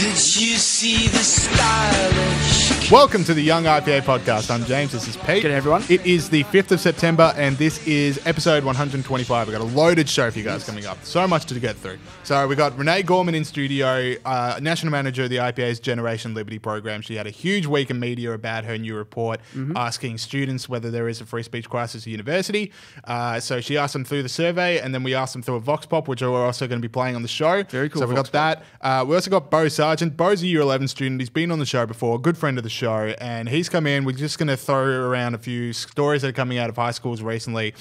Did you see the stylish? Welcome to the Young IPA podcast. I'm James. This is Pete. G'day, everyone. It is the 5th of September, and this is episode 125. We've got a loaded show for you guys coming up. So much to get through. So we got Renee Gorman in studio, national manager of the IPA's Generation Liberty program. She had a huge week in media about her new report, asking students whether there is a free speech crisis at university. So she asked them through the survey, and then we asked them through a Vox Pop, which we're also going to be playing on the show. Very cool. So we got that. We also got Bo Sargent. Bo's a Year 11 student. He's been on the show before, a good friend of the show, and he's come in. We're just going to throw around a few stories that are coming out of high schools recently.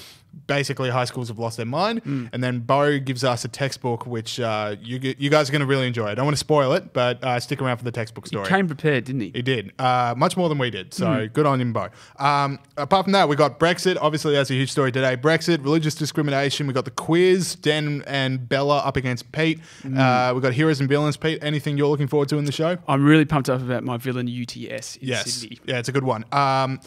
Basically, high schools have lost their mind. And then Bo gives us a textbook, which you guys are going to really enjoy. I don't want to spoil it, but stick around for the textbook story. He came prepared, didn't he? He did. Much more than we did. So good on him, Bo. Apart from that, we got Brexit. Obviously, that's a huge story today. Brexit, religious discrimination. We got the quiz. Dan and Bella up against Pete. We got heroes and villains. Pete, anything you're looking forward to in the show? I'm really pumped up about my villain UTS in Sydney. Yeah, it's a good one. But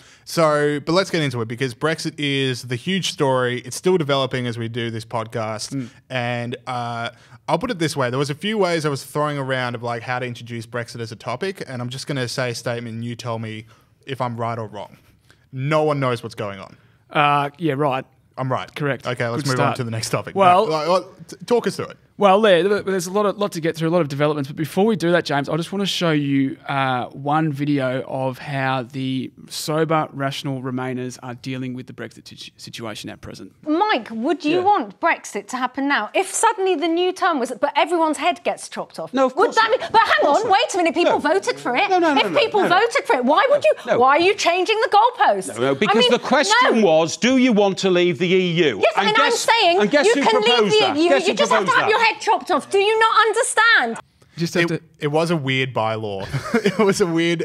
let's get into it because Brexit is the huge story. It's still developing as we do this podcast. And I'll put it this way. There was a few ways I was throwing around of like how to introduce Brexit as a topic. And I'm just going to say a statement and you tell me if I'm right or wrong. No one knows what's going on. Yeah, right. I'm right. Correct. Okay, let's Good move on start. to the next topic. Well- talk us through it. Well, there's a lot to get through, a lot of developments. But before we do that, James, I just want to show you one video of how the sober, rational Remainers are dealing with the Brexit situation at present. Mike, would you want Brexit to happen now? If suddenly the new term was, but everyone's head gets chopped off. No, of course would that not. mean, but hang on, wait a minute, people voted for it. If people voted for it, why would you? No. Why are you changing the goalposts? No, because the question was, do you want to leave the EU? Yes, and I'm saying you can leave the EU. You just have to have your head chopped off. Do you not understand? Just have to. It was a weird bylaw. It was a weird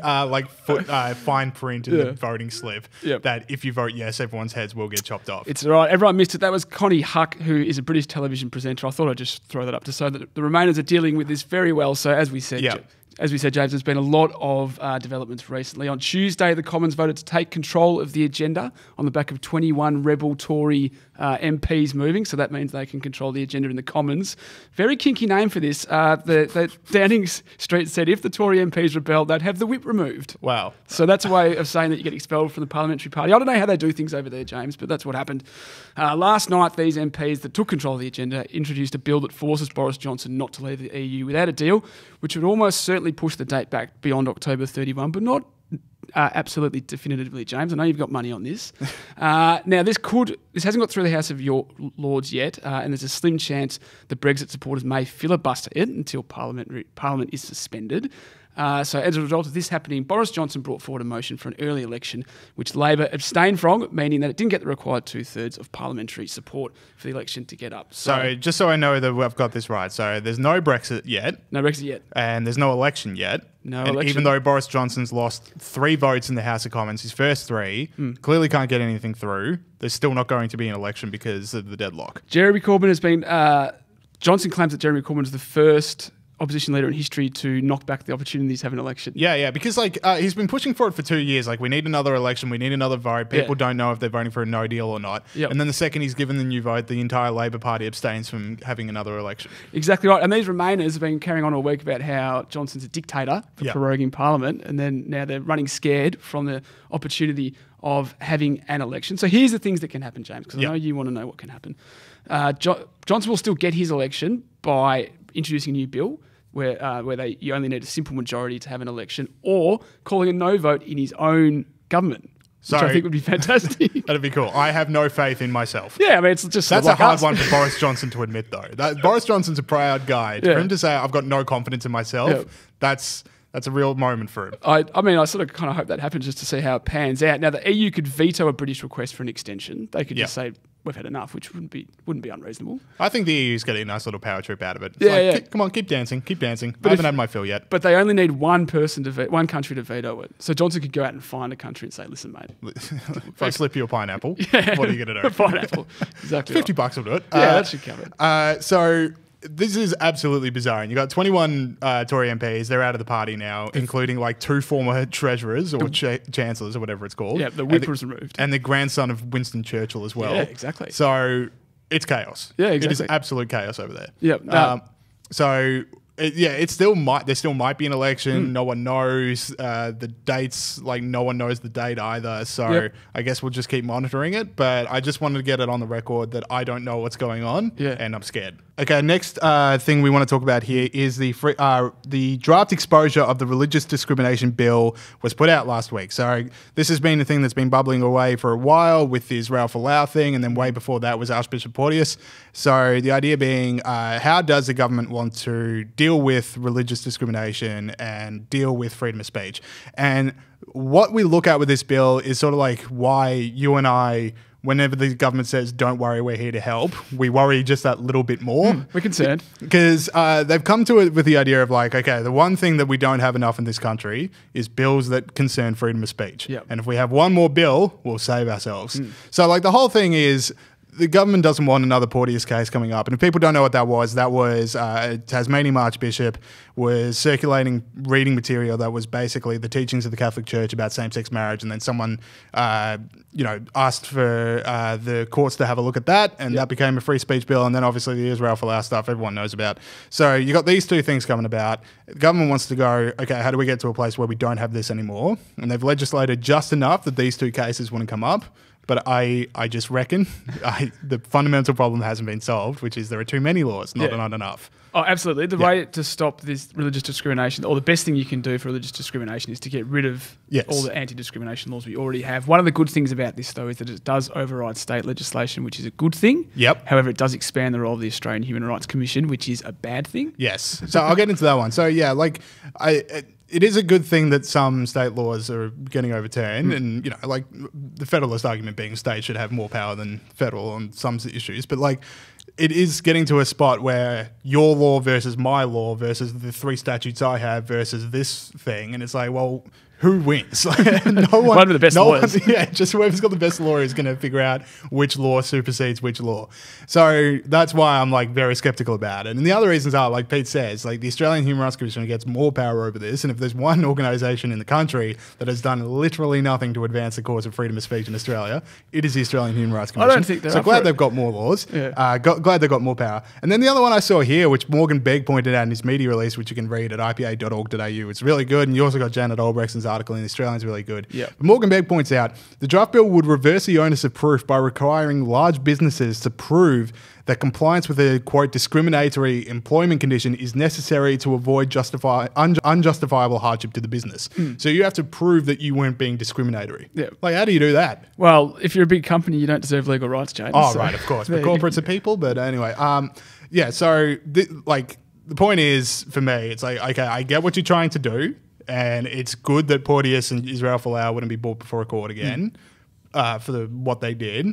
fine print in the voting slip that if you vote yes, everyone's heads will get chopped off. It's all right. Everyone missed it. That was Connie Huck, who is a British television presenter. I thought I'd just throw that up to show that the Remainers are dealing with this very well. So as we said, James, there's been a lot of developments recently. On Tuesday, the Commons voted to take control of the agenda on the back of 21 rebel Tory MPs moving, so that means they can control the agenda in the Commons. Very kinky name for this. The Downing Street said if the Tory MPs rebelled, they'd have the whip removed. Wow. So that's a way of saying that you get expelled from the parliamentary party. I don't know how they do things over there, James, but that's what happened. Last night, these MPs that took control of the agenda introduced a bill that forces Boris Johnson not to leave the EU without a deal, which would almost certainly push the date back beyond October 31, but not absolutely definitively, James. I know you've got money on this. Now, this hasn't got through the House of Lords yet, and there's a slim chance the Brexit supporters may filibuster it until Parliament is suspended. So as a result of this happening, Boris Johnson brought forward a motion for an early election, which Labor abstained from, meaning that it didn't get the required 2/3 of parliamentary support for the election to get up. So just so I know that I've got this right, so there's no Brexit yet. No Brexit yet. And there's no election yet. No and election. Even though Boris Johnson's lost 3 votes in the House of Commons, his first 3, clearly can't get anything through. There's still not going to be an election because of the deadlock. Jeremy Corbyn has been... Johnson claims that Jeremy Corbyn is the first opposition leader in history to knock back the opportunities to have an election. Yeah, because he's been pushing for it for 2 years. Like, we need another election, we need another vote. People don't know if they're voting for a no deal or not. Yep. And then the second he's given the new vote, the entire Labor Party abstains from having another election. Exactly right. And these Remainers have been carrying on all week about how Johnson's a dictator for proroguing Parliament, and then now they're running scared from the opportunity of having an election. So here's the things that can happen, James, because I know you want to know what can happen. Johnson will still get his election by introducing a new bill where you only need a simple majority to have an election, or calling a no vote in his own government, which I think would be fantastic. That'd be cool. I have no faith in myself. Yeah, I mean, it's just that's like a hard us. one for Boris Johnson to admit, though. Boris Johnson's a proud guy. For him to say, I've got no confidence in myself, that's a real moment for him. I sort of kind of hope that happens just to see how it pans out. Now, the EU could veto a British request for an extension. They could just say, we've had enough, which wouldn't be unreasonable. I think the EU's getting a nice little power trip out of it. Come on, keep dancing. I haven't had my fill yet. But they only need one country to veto it. So Johnson could go out and find a country and say, listen, mate. If I slip you a pineapple, what are you going to do? A pineapple. Exactly. $50 will do it. Yeah, that should cover it. So this is absolutely bizarre. And you got 21 Tory MPs. They're out of the party now, including like 2 former treasurers or chancellors or whatever it's called. Yeah, the whip was removed. And the grandson of Winston Churchill as well. Yeah, exactly. So it's chaos. Yeah, exactly. It is absolute chaos over there. Yeah. So it still might. There still might be an election. No one knows the dates. Like no one knows the date either. So I guess we'll just keep monitoring it. But I just wanted to get it on the record that I don't know what's going on, and I'm scared. Okay, next thing we want to talk about here is the draft exposure of the religious discrimination bill was put out last week. So this has been a thing that's been bubbling away for a while with the Israel Folau thing, and then way before that was Archbishop Porteous. So the idea being, how does the government want to deal with religious discrimination and deal with freedom of speech? And what we look at with this bill is sort of like why you and I, whenever the government says, don't worry, we're here to help, we worry just that little bit more. We're concerned. Because they've come to it with the idea of like, okay, the one thing that we don't have enough in this country is bills that concern freedom of speech. Yep. And if we have one more bill, we'll save ourselves. So like the whole thing is, the government doesn't want another Porteous case coming up. And if people don't know what that was a Tasmanian Archbishop was circulating reading material that was basically the teachings of the Catholic Church about same-sex marriage. And then someone, asked for the courts to have a look at that. And that became a free speech bill. And then obviously the Israel Folau stuff everyone knows about. So you got these two things coming about. The government wants to go, okay, how do we get to a place where we don't have this anymore? And they've legislated just enough that these two cases wouldn't come up. But I just reckon the fundamental problem hasn't been solved, which is there are too many laws, not enough. Oh, absolutely. The way to stop this religious discrimination, or the best thing you can do for religious discrimination, is to get rid of all the anti-discrimination laws we already have. One of the good things about this, though, is that it does override state legislation, which is a good thing. Yep. However, it does expand the role of the Australian Human Rights Commission, which is a bad thing. Yes. So I'll get into that one. So yeah, like it is a good thing that some state laws are getting overturned, and like the federalist argument being state should have more power than federal on some issues. But like, it is getting to a spot where your law versus my law versus the three statutes I have versus this thing, and it's like, well, who wins? One of the best lawyers. Just whoever's got the best lawyer is going to figure out which law supersedes which law. So that's why I'm like very skeptical about it. And the other reasons are, like Pete says, like the Australian Human Rights Commission gets more power over this. And if there's one organisation in the country that has done literally nothing to advance the cause of freedom of speech in Australia, it is the Australian Human Rights Commission. I don't think they're so glad they've got more laws. Yeah. Glad they've got more power. And then the other one I saw here, which Morgan Begg pointed out in his media release, which you can read at ipa.org.au. It's really good. And you also got Janet Albrechtson's article in the Australian's really good. Yeah. But Morgan Begg points out the draft bill would reverse the onus of proof by requiring large businesses to prove that compliance with a, quote, discriminatory employment condition is necessary to avoid unjustifiable hardship to the business. So you have to prove that you weren't being discriminatory. Yeah. Like, how do you do that? Well, if you're a big company, you don't deserve legal rights, James. Oh, right, of course. But corporates are people. But anyway, so the point is, for me, it's like, okay, I get what you're trying to do. And it's good that Porteous and Israel Folau wouldn't be brought before a court again for what they did,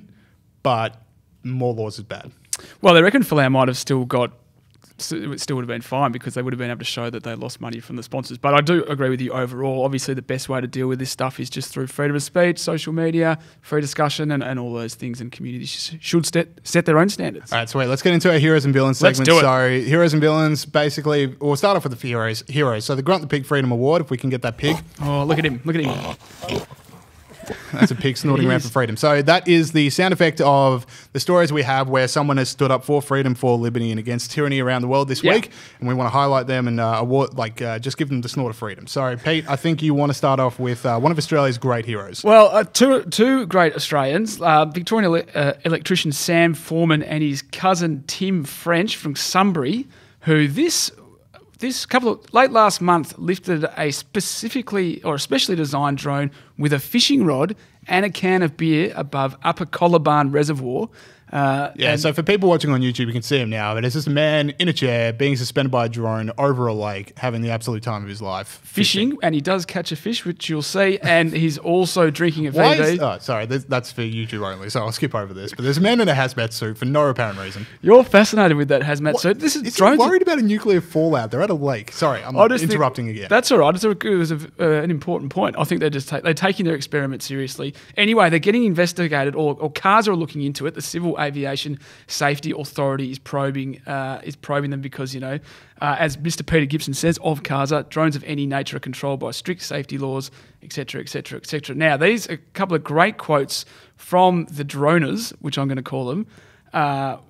but more laws is bad. Well, they reckon Folau might have still would have been fine because they would have been able to show that they lost money from the sponsors. But I do agree with you overall. Obviously, the best way to deal with this stuff is just through freedom of speech, social media, free discussion, and all those things. And communities should set their own standards. All right, so let's get into our heroes and villains segment. Let's do it. So heroes and villains, basically, we'll start off with the heroes. So the Grunt the Pig Freedom Award, if we can get that pig. Oh, look at him. Look at him. That's a pig snorting around for freedom. So that is the sound effect of the stories we have where someone has stood up for freedom, for liberty, and against tyranny around the world this week. And we want to highlight them and just give them the snort of freedom. So, Pete, I think you want to start off with one of Australia's great heroes. Well, two great Australians, Victorian electrician Sam Foreman and his cousin Tim French from Sunbury, who late last month lifted a specially designed drone with a fishing rod and a can of beer above Upper Colabarn Reservoir. So for people watching on YouTube, you can see him now, but it's just a man in a chair being suspended by a drone over a lake, having the absolute time of his life. Fishing, and he does catch a fish, which you'll see, and he's also drinking a VD. That's for YouTube only, so I'll skip over this. But there's a man in a hazmat suit for no apparent reason. You're fascinated with that hazmat suit. This is drones. Worried about a nuclear fallout. They're at a lake. Sorry, I'm interrupting again. That's all right. It was an important point. I think they're taking their experiment seriously. Anyway, they're getting investigated, or CARSA are looking into it. The Civil Aviation Safety Authority is probing them because, as Mr. Peter Gibson says of CARSA, drones of any nature are controlled by strict safety laws, etc., etc., etc. Now, these are a couple of great quotes from the droners, which I'm going to call them,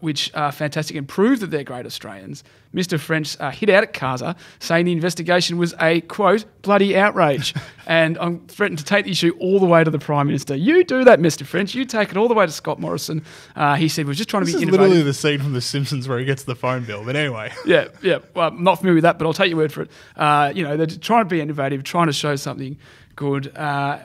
which are fantastic and prove that they're great Australians. Mr. French hit out at Kaza, saying the investigation was a, quote, bloody outrage. And I'm threatened to take the issue all the way to the Prime Minister. You do that, Mr. French. You take it all the way to Scott Morrison. He said, we're just trying to be This is innovative. literally the scene from The Simpsons where he gets the phone bill. But anyway. Yeah. Well, I'm not familiar with that, but I'll take your word for it. They're trying to be innovative, trying to show something good.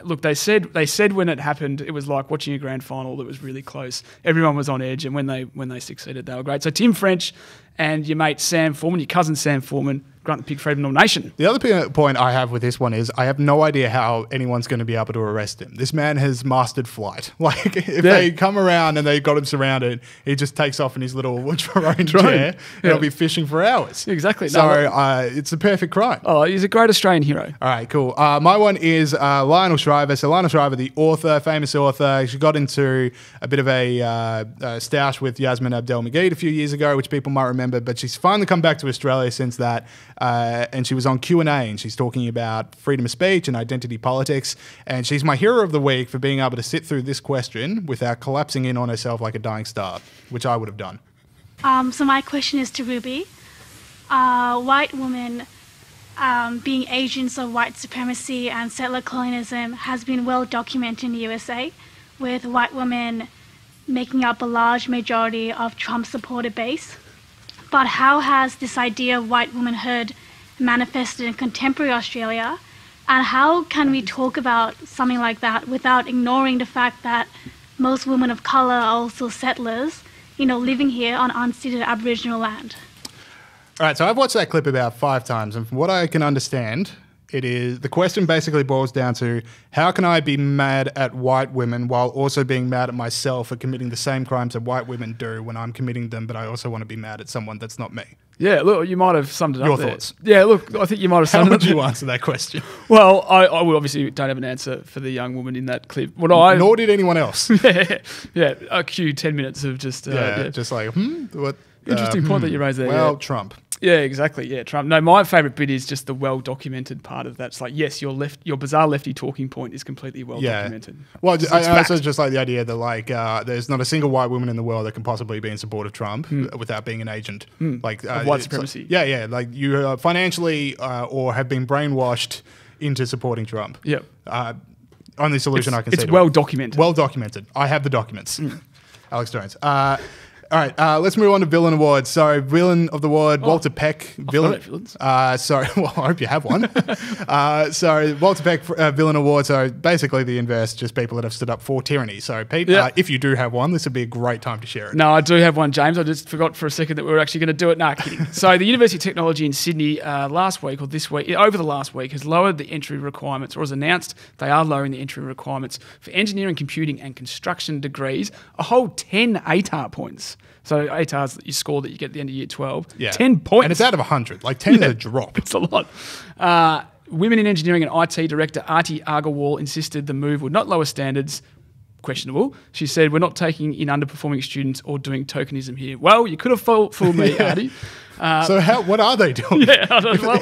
Look, they said when it happened, it was like watching a grand final that was really close. Everyone was on edge, and when they succeeded, they were great. So Tim French and your mate Sam Foreman, your cousin Sam Foreman, grant the Pig Freedom nomination. The other point I have with this one is I have no idea how anyone's going to be able to arrest him. This man has mastered flight. Like, if they come around and they've got him surrounded, he just takes off in his little drone chair and he'll be fishing for hours. Exactly. So it's a perfect crime. Oh, he's a great Australian hero. All right, cool. My one is Lionel Shriver. So Lionel Shriver, the author, famous author, she got into a bit of a stoush with Yasmin Abdel-Magid a few years ago, which people might remember, but she's finally come back to Australia since that. And she was on Q&A and she's talking about freedom of speech and identity politics. And she's my hero of the week for being able to sit through this question without collapsing in on herself like a dying star, which I would have done. So my question is to Ruby. White women being agents of white supremacy and settler colonialism has been well documented in the USA, with white women making up a large majority of Trump's supporter base. But how has this idea of white womanhood manifested in contemporary Australia? And how can we talk about something like that without ignoring the fact that most women of colour are also settlers, living here on unceded Aboriginal land? All right, so I've watched that clip about 5 times, and from what I can understand, the question basically boils down to how can I be mad at white women while also being mad at myself for committing the same crimes that white women do when I'm committing them, but I also want to be mad at someone that's not me. Yeah, look, you might have summed it up Your there. thoughts? Yeah, look, I think you might have How summed it would up. you answer that question? Well, I obviously don't have an answer for the young woman in that clip. Nor did anyone else. A cue 10 minutes of just... just like, what? Interesting point that you raised there. Well, yeah. Trump. Yeah, exactly. Yeah, Trump. No, my favourite bit is just the well-documented part of that. It's like, yes, your bizarre lefty talking point is completely well-documented. Well, It's I also fact. just like the idea that there's not a single white woman in the world that can possibly be in support of Trump without being an agent. Like Of white it's supremacy. Like, like you financially or have been brainwashed into supporting Trump. Yep. Only solution I can It's see. well-documented. Well documented. I have the documents. Alex Jones. All right, let's move on to Villain Awards. So, Villain of the Award, Walter Peck. Villain. Villains. Sorry, well, I hope you have one. So, Walter Peck Villain Award. So, basically the inverse, just people that have stood up for tyranny. So, Pete, if you do have one, this would be a great time to share it. No, I do have one, James. I just forgot for a second that we were actually going to do it. Nah, kidding. So the University of Technology in Sydney over the last week, has lowered the entry requirements, or has announced they are lowering the entry requirements for engineering, computing and construction degrees, a whole 10 ATAR points. So ATAR is your score that you get at the end of year 12. Yeah. 10 points. And it's out of 100. Like, 10 is a drop. It's a lot. Women in Engineering and IT Director Arti Agarwal insisted the move would not lower standards. Questionable. She said, we're not taking in underperforming students or doing tokenism here. Well, you could have fooled me, Arti. So what are they doing? Yeah, I don't know.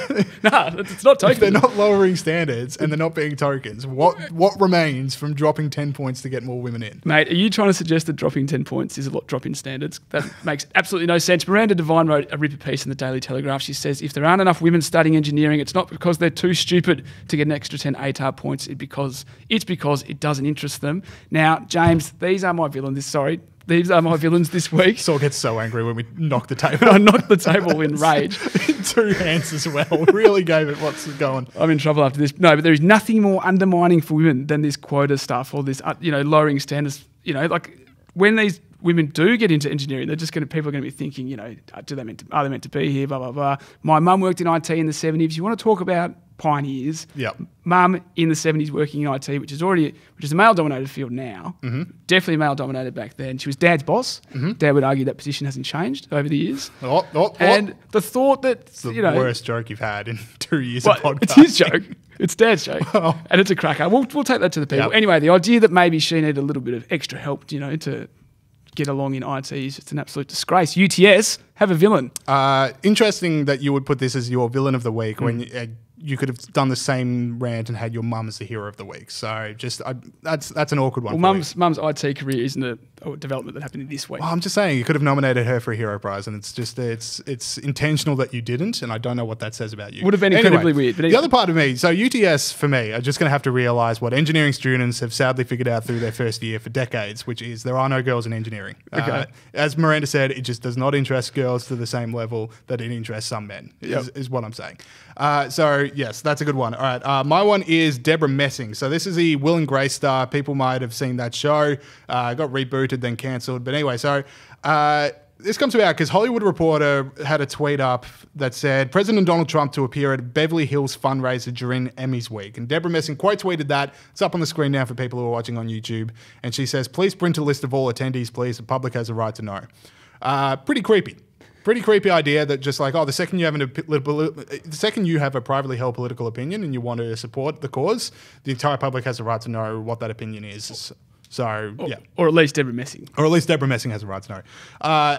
It's not tokenism. If they're not lowering standards and they're not being tokens, what remains from dropping 10 points to get more women in? Mate, are you trying to suggest that dropping 10 points is a lot drop in standards? That makes absolutely no sense. Miranda Devine wrote a ripper piece in the Daily Telegraph. She says, if there aren't enough women studying engineering, it's not because they're too stupid to get an extra 10 ATAR points. It's because it doesn't interest them. Now, James, these are my villains. These are my villains this week. Saul gets so angry when we knock the table. I knocked the table in rage. In 2 hands as well. Really gave it what's going. I'm in trouble after this. No, but there is nothing more undermining for women than this quota stuff or this, lowering standards. Like when these women do get into engineering, people are going to be thinking, are they meant to be here? Blah blah blah. My mum worked in IT in the 70s. You want to talk about pioneers? Yep. Mum in the 70s working in IT, which is a male-dominated field now. Mm-hmm. Definitely male-dominated back then. She was Dad's boss. Mm-hmm. Dad would argue that position hasn't changed over the years. And the thought that it's the worst joke you've had in 2 years of podcasting. It's his joke. It's Dad's joke. And it's a cracker. We'll take that to the people. Yep. Anyway, the idea that maybe she needed a little bit of extra help, to get along in IT is just an absolute disgrace. UTS, have a villain. Interesting that you would put this as your villain of the week when you could have done the same rant and had your mum as the hero of the week. So that's an awkward one. Well, mum's IT career isn't development that happened this week. Well, I'm just saying you could have nominated her for a Hero Prize, and it's intentional that you didn't, and I don't know what that says about you. Would have been incredibly weird. But the other part of me, so UTS for me, are just going to have to realise what engineering students have sadly figured out through their first year for decades, which is there are no girls in engineering. Okay. As Miranda said, it just does not interest girls to the same level that it interests some men, is what I'm saying. So, yes, that's a good one. All right, my one is Deborah Messing. So this is the Will and Grace star. People might have seen that show. Got rebooted, then cancelled. But anyway, so this comes about because Hollywood Reporter had a tweet up that said, President Donald Trump to appear at Beverly Hills fundraiser during Emmys week. And Deborah Messing quote tweeted that. It's up on the screen now for people who are watching on YouTube. And she says, please print a list of all attendees, please. The public has a right to know. Pretty creepy. Pretty creepy idea that just like, the second you have a privately held political opinion and you want to support the cause, the entire public has a right to know what that opinion is. So, yeah. Or at least Deborah Messing. Or at least Deborah Messing has a right to know.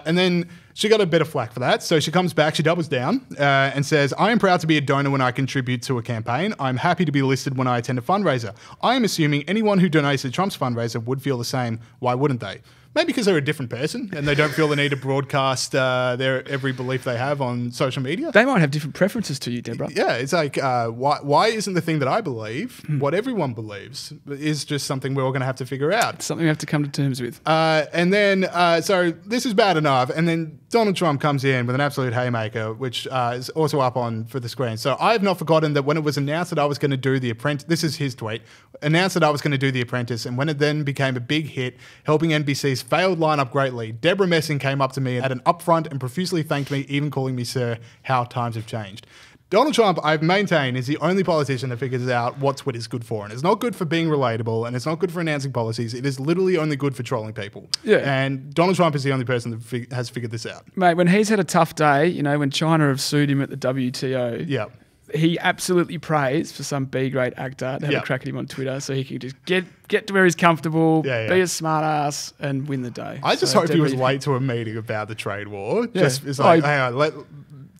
And then she got a bit of flack for that. So she comes back, she doubles down and says, I am proud to be a donor when I contribute to a campaign. I'm happy to be listed when I attend a fundraiser. I am assuming anyone who donates to Trump's fundraiser would feel the same. Why wouldn't they? Maybe because they're a different person and they don't feel the need to broadcast their every belief they have on social media. They might have different preferences to you, Deborah. Yeah, it's like, why isn't the thing that I believe what everyone believes is just something we're all going to have to figure out. It's something we have to come to terms with. And then, so this is bad enough. And then Donald Trump comes in with an absolute haymaker, which is also up on for the screen. So I have not forgotten that when it was announced that I was going to do The Apprentice, this is his tweet, announced that I was going to do The Apprentice, and when it then became a big hit, helping NBC's failed lineup greatly, Deborah Messing came up to me at an upfront and profusely thanked me, even calling me sir. How times have changed. Donald Trump, I've maintained, is the only politician that figures out what Twitter's good for. And it's not good for being relatable, and it's not good for announcing policies. It is literally only good for trolling people. Yeah. And Donald Trump is the only person that has figured this out. Mate, when he's had a tough day, when China have sued him at the WTO, he absolutely prays for some B-grade actor to have a crack at him on Twitter so he can just get to where he's comfortable, be a smart ass, and win the day. I just hope he was late to a meeting about the trade war. It's like, hang on,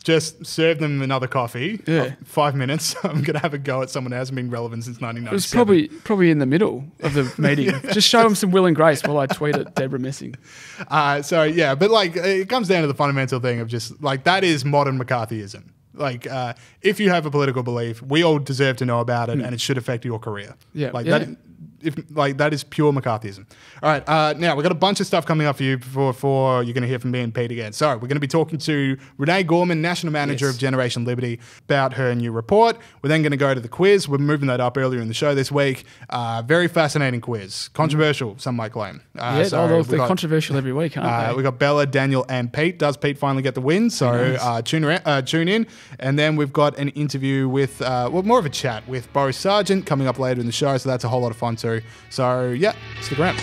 just serve them another coffee. 5 minutes. I'm going to have a go at someone who hasn't been relevant since 1997. It was probably in the middle of the meeting. Just show him some Will and Grace while I tweet at Deborah Messing. But it comes down to the fundamental thing of just like, that is modern McCarthyism. Like, if you have a political belief, we all deserve to know about it, and it should affect your career. That is pure McCarthyism. All right, now we've got a bunch of stuff coming up for you before you're going to hear from me and Pete again. So we're going to be talking to Renee Gorman, National Manager of Generation Liberty, about her new report. We're then going to go to the quiz. We're moving that up earlier in the show this week. Very fascinating quiz. Controversial, some might claim. They're controversial every week, aren't they? We've got Bella, Daniel, and Pete. Does Pete finally get the win? So tune in. And then we've got an interview with, more of a chat with Boris Sargent coming up later in the show. So that's a whole lot of fun too. So stick around.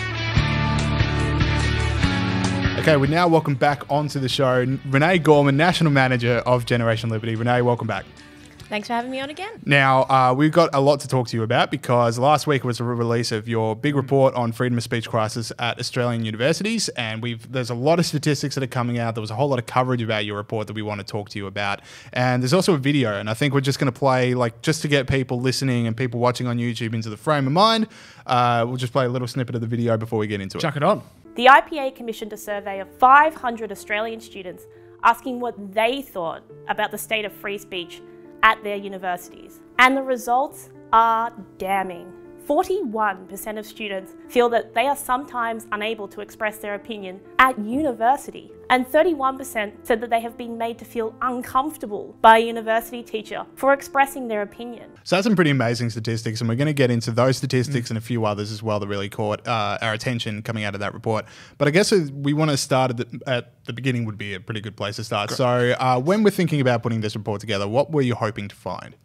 Okay, we now welcome back onto the show Renee Gorman, National Manager of Generation Liberty. Renee, welcome back. Thanks for having me on again. Now, we've got a lot to talk to you about because last week was the release of your big report on freedom of speech crisis at Australian universities, and there's a lot of statistics that are coming out. There was a whole lot of coverage about your report that we want to talk to you about. And there's also a video, and I think we're just going to play, just to get people listening and people watching on YouTube into the frame of mind, we'll just play a little snippet of the video before we get into it. Chuck it on. The IPA commissioned a survey of 500 Australian students asking what they thought about the state of free speech at their universities. And the results are damning. 41% of students feel that they are sometimes unable to express their opinion at university. And 31% said that they have been made to feel uncomfortable by a university teacher for expressing their opinion. So that's some pretty amazing statistics, and we're going to get into those statistics and a few others as well that really caught our attention coming out of that report. But I guess we want to start at the beginning would be a pretty good place to start. Great. So when we're thinking about putting this report together, what were you hoping to find?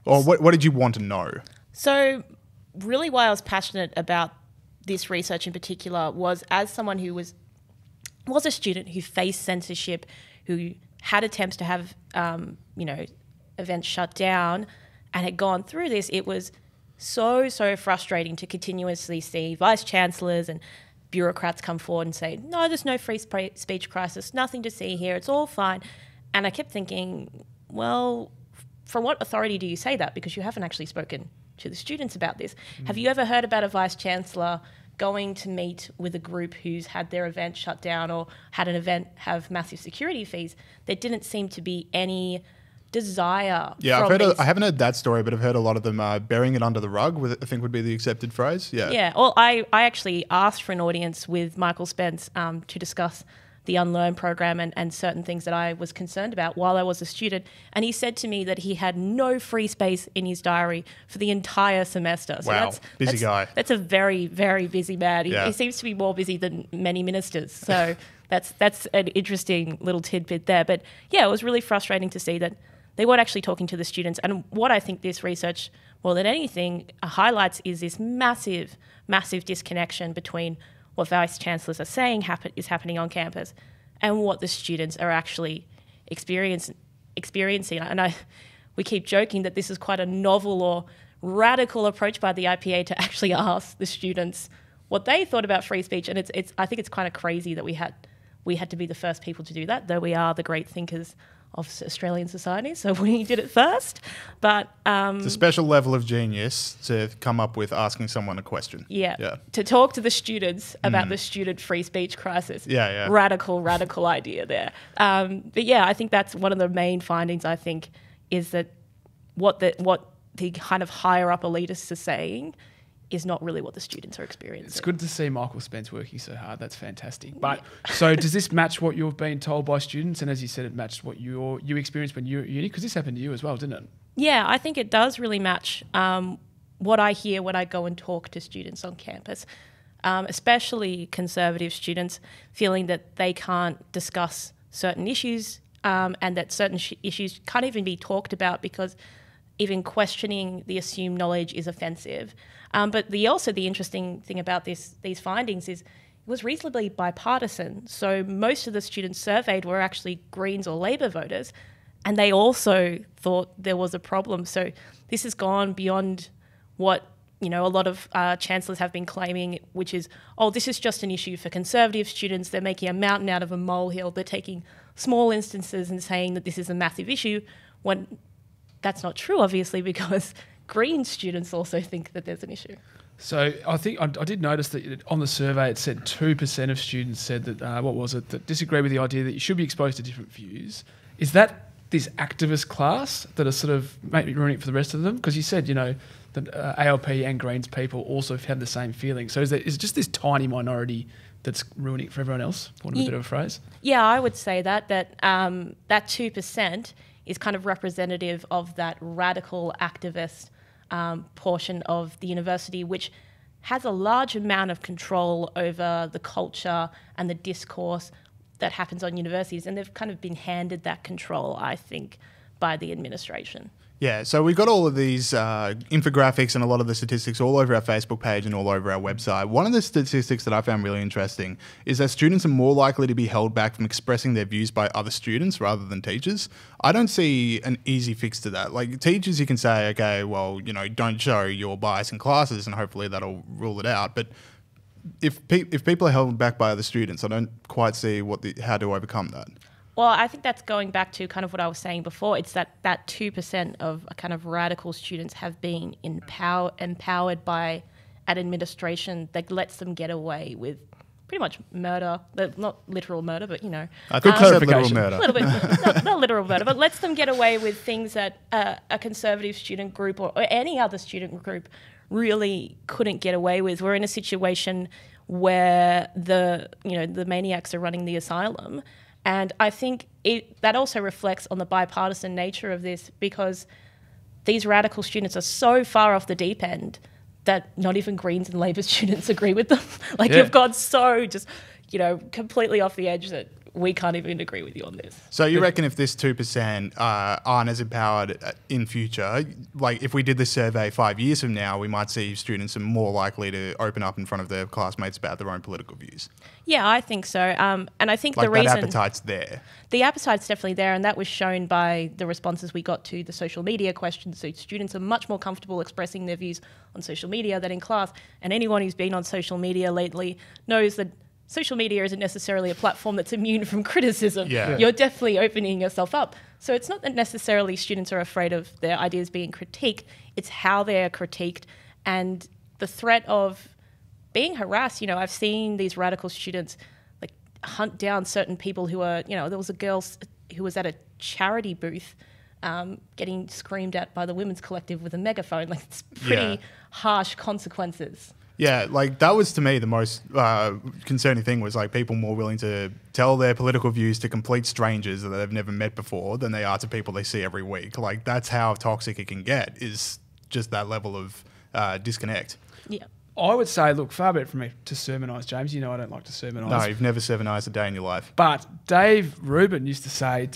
Or what did you want to know? So really why I was passionate about this research in particular was as someone who was a student who faced censorship, who had attempts to have events shut down and had gone through this, it was so frustrating to continuously see vice chancellors and bureaucrats come forward and say, no, there's no free speech crisis, nothing to see here, it's all fine. And I kept thinking, well, from what authority do you say that? Because you haven't actually spoken to the students about this. Have you ever heard about a vice chancellor going to meet with a group who's had their event shut down or had an event have massive security fees, there didn't seem to be any desire. Yeah, I haven't heard that story, but I've heard a lot of them burying it under the rug, I think would be the accepted phrase. Yeah. Yeah. Well, I actually asked for an audience with Michael Spence to discuss the Unlearn program and certain things that I was concerned about while I was a student. And he said to me that he had no free space in his diary for the entire semester. So wow, busy guy. That's a very, very busy man. He seems to be more busy than many ministers. So that's an interesting little tidbit there. But yeah, it was really frustrating to see that they weren't actually talking to the students. And what I think this research, more than anything, highlights is this massive, massive disconnection between what vice chancellors are saying is happening on campus and what the students are actually experiencing. And we keep joking that this is quite a novel or radical approach by the IPA to actually ask the students what they thought about free speech. And I think it's kind of crazy that we had to be the first people to do that, though we are the great thinkers of Australian society, so we did it first. But it's a special level of genius to come up with asking someone a question. Yeah. To talk to the students about the student free speach crisis. Yeah. Radical idea there. But yeah, I think that's one of the main findings, I think, is that what the kind of higher up elitists are saying is not really what the students are experiencing. It's good to see Michael Spence working so hard. That's fantastic. But so does this match what you've been told by students? And as you said, it matched what you experienced when you were at uni? Because this happened to you as well, didn't it? Yeah, I think it does really match what I hear when I go and talk to students on campus, especially conservative students feeling that they can't discuss certain issues and that certain issues can't even be talked about because even questioning the assumed knowledge is offensive. But the interesting thing about these findings is it was reasonably bipartisan. So most of the students surveyed were actually Greens or Labor voters, and they also thought there was a problem. So this has gone beyond what a lot of chancellors have been claiming, which is, this is just an issue for conservative students. They're making a mountain out of a molehill. They're taking small instances and saying that this is a massive issue, when that's not true, obviously, because Green students also think that there's an issue. So I think I did notice that on the survey it said 2% of students said that, that disagree with the idea that you should be exposed to different views. Is that this activist class that are sort of maybe ruining it for the rest of them? Because you said, that ALP and Greens people also have the same feeling. So is it just this tiny minority that's ruining it for everyone else, for want of a bit of a phrase? Yeah, I would say that 2% is kind of representative of that radical activist portion of the university, which has a large amount of control over the culture and the discourse that happens on universities. And they've kind of been handed that control, I think, by the administration. Yeah, so we've got all of these infographics and a lot of the statistics all over our Facebook page and all over our website. One of the statistics that I found really interesting is that students are more likely to be held back from expressing their views by other students rather than teachers. I don't see an easy fix to that. Like teachers, you can say, okay, well, don't show your bias in classes and hopefully that'll rule it out. But if people are held back by other students, I don't quite see how to overcome that. Well, I think that's going back to kind of what I was saying before. It's that 2% of kind of radical students have been empowered by an administration that lets them get away with pretty much murder. Not literal murder, but, I think literal murder. A little bit, not literal murder, but lets them get away with things that a conservative student group or any other student group really couldn't get away with. We're in a situation where the maniacs are running the asylum. And I think that also reflects on the bipartisan nature of this, because these radical students are so far off the deep end that not even Greens and Labor students agree with them. You've gone so just, completely off the edge that we can't even agree with you on this. So you reckon if this 2% aren't as empowered in future, like if we did this survey 5 years from now, we might see students are more likely to open up in front of their classmates about their own political views? Yeah, I think so. And I think the reason... that appetite's there. The appetite's definitely there, and that was shown by the responses we got to the social media questions. So students are much more comfortable expressing their views on social media than in class. And anyone who's been on social media lately knows that social media isn't necessarily a platform that's immune from criticism. Yeah. You're definitely opening yourself up. So it's not that necessarily students are afraid of their ideas being critiqued, it's how they're critiqued and the threat of being harassed. You know, I've seen these radical students like hunt down certain people who are, you know, there was a girl who was at a charity booth getting screamed at by the women's collective with a megaphone. Like, it's pretty harsh consequences. Yeah, like that was to me the most concerning thing, was like people more willing to tell their political views to complete strangers that they've never met before than they are to people they see every week. Like, that's how toxic it can get, is just that level of disconnect. Yeah. I would say, look, far better for me to sermonise, James. You know I don't like to sermonise. No, you've never sermonised a day in your life. But Dave Rubin used to say,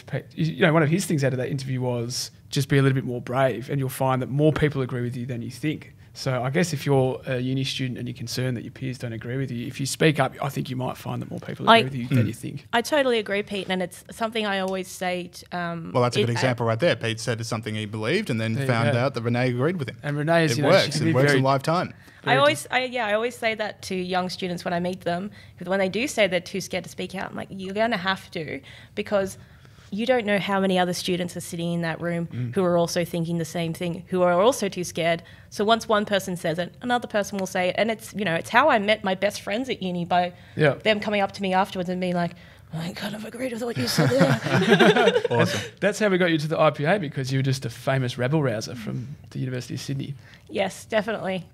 one of his things out of that interview was just be a little bit more brave, and you'll find that more people agree with you than you think. So I guess if you're a uni student and you're concerned that your peers don't agree with you, if you speak up, I think you might find that more people agree with you than you think. I totally agree, Pete, and it's something I always say. Well, that's a good example right there. Pete said it's something he believed, and then found out that Renee agreed with him. And Renee is, it works. It works in lifetime. I always say that to young students when I meet them, because when they do say they're too scared to speak out, I'm like, you're going to have to, because you don't know how many other students are sitting in that room who are also thinking the same thing, who are also too scared. So once one person says it, another person will say it. And it's, you know, it's how I met my best friends at uni, by them coming up to me afterwards and being like, I kind of agreed with what you said there. Awesome. That's how we got you to the IPA, because you were just a famous rebel rouser from the University of Sydney. Yes, definitely.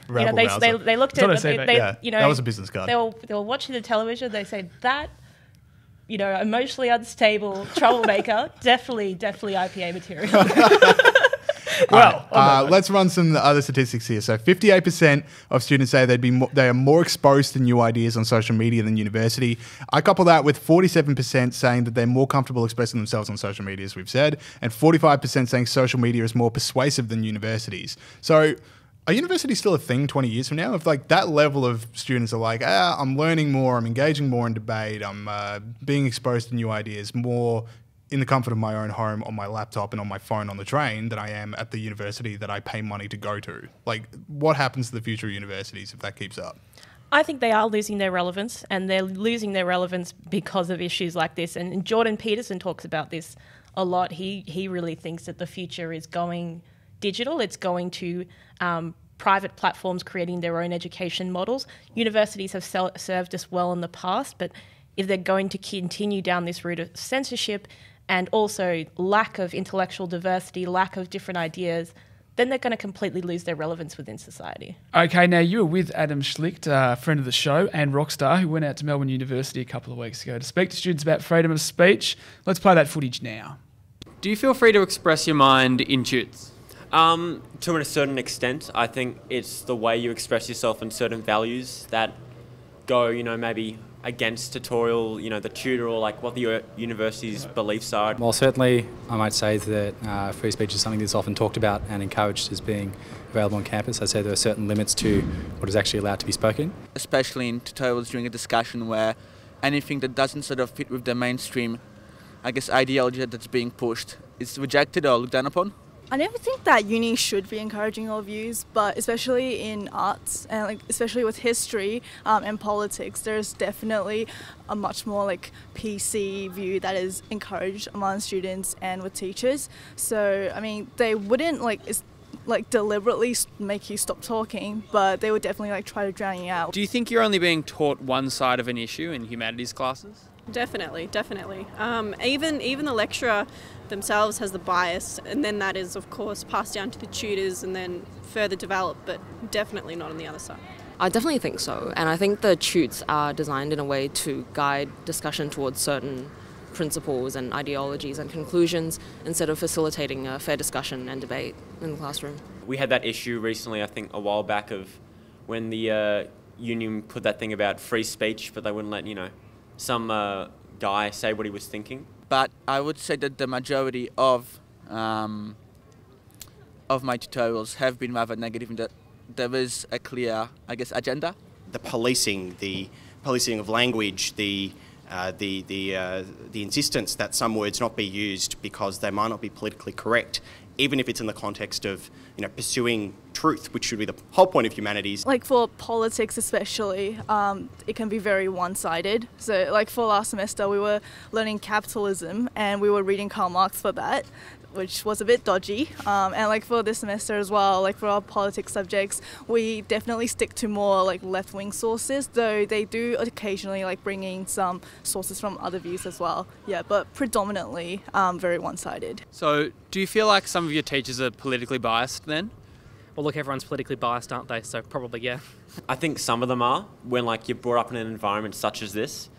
Rebel rouser. They looked That's at what you know, that was a business card. They were watching the television. They said that, you know, emotionally unstable troublemaker, definitely IPA material. Well, let's run some other statistics here. So 58% of students say they are more exposed to new ideas on social media than university. I couple that with 47% saying that they're more comfortable expressing themselves on social media, as we've said, and 45% saying social media is more persuasive than universities. So are universities still a thing 20 years from now? If like that level of students are like, I'm learning more, I'm engaging more in debate, I'm being exposed to new ideas more in the comfort of my own home, on my laptop and on my phone on the train, than I am at the university that I pay money to go to. Like, what happens to the future of universities if that keeps up? I think they are losing their relevance, and they're losing their relevance because of issues like this. And Jordan Peterson talks about this a lot. He really thinks that the future is going digital. It's going to private platforms creating their own education models. Universities have served us well in the past, but if they're going to continue down this route of censorship and also lack of intellectual diversity, lack of different ideas, then they're going to completely lose their relevance within society. Okay, now you were with Adam Schlicht, friend of the show and rock star, who went out to Melbourne University a couple of weeks ago to speak to students about freedom of speech. Let's play that footage now. Do you feel free to express your mind in tutes? To a certain extent. I think it's the way you express yourself and certain values that go, you know, maybe against tutorial, you know, the tutor, or like what the university's beliefs are. Well, certainly I might say that free speech is something that's often talked about and encouraged as being available on campus. I'd say there are certain limits to what is actually allowed to be spoken. Especially in tutorials during a discussion where anything that doesn't sort of fit with the mainstream, I guess, ideology that's being pushed is rejected or looked down upon. I never think that uni should be encouraging all views, but especially in arts and like especially with history and politics, there's definitely a much more like PC view that is encouraged among students and with teachers. So I mean, they wouldn't like deliberately make you stop talking, but they would definitely like try to drown you out. Do you think you're only being taught one side of an issue in humanities classes? Definitely. Even the lecturer themselves has the bias, and then that is of course passed down to the tutors and then further developed, but definitely not on the other side. I definitely think so, and I think the tutes are designed in a way to guide discussion towards certain principles and ideologies and conclusions instead of facilitating a fair discussion and debate in the classroom. We had that issue recently, I think a while back, of when the union put that thing about free speech, but they wouldn't let, you know, some guy say what he was thinking. But I would say that the majority of my tutorials have been rather negative in that there is a clear, I guess, agenda. The policing of language, the insistence that some words not be used because they might not be politically correct, even if it's in the context of, you know, pursuing truth, which should be the whole point of humanities. Like for politics especially, it can be very one-sided. So like for last semester we were learning capitalism and we were reading Karl Marx for that. which was a bit dodgy. And like for this semester as well, like for our politics subjects, we definitely stick to more like left-wing sources, though they do occasionally like bring in some sources from other views as well. Yeah, but predominantly very one-sided. So, do you feel like some of your teachers are politically biased then? Well, look, everyone's politically biased, aren't they? So probably, yeah. I think some of them are. When like you're brought up in an environment such as this,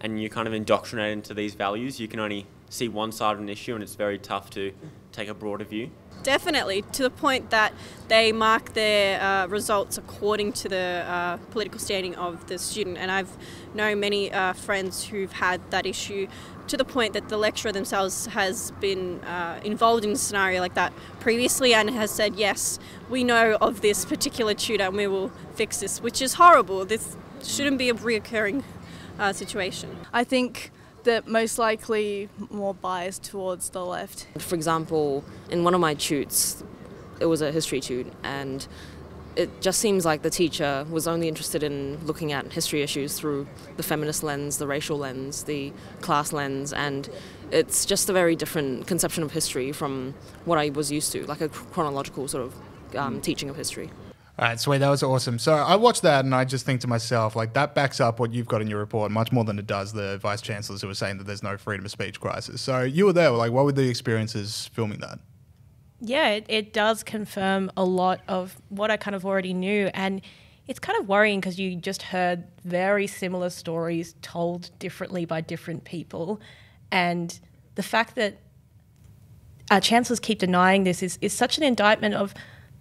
and you kind of indoctrinate into these values, you can only see one side of an issue, and it's very tough to take a broader view. Definitely, to the point that they mark their results according to the political standing of the student. And I've known many friends who've had that issue, to the point that the lecturer themselves has been involved in a scenario like that previously and has said, yes, we know of this particular tutor and we will fix this, which is horrible. This shouldn't be a reoccurring situation. I think that most likely more biased towards the left. For example, in one of my tutes, it was a history tute, and it just seems like the teacher was only interested in looking at history issues through the feminist lens, the racial lens, the class lens, and it's just a very different conception of history from what I was used to, like a chronological sort of teaching of history. All right, sweet. That was awesome. So I watched that and I just think to myself, like, that backs up what you've got in your report much more than it does the vice chancellors who were saying that there's no freedom of speech crisis. So you were there. Like, what were the experiences filming that? Yeah, it does confirm a lot of what I kind of already knew. And it's kind of worrying because you just heard very similar stories told differently by different people. And the fact that our chancellors keep denying this is such an indictment of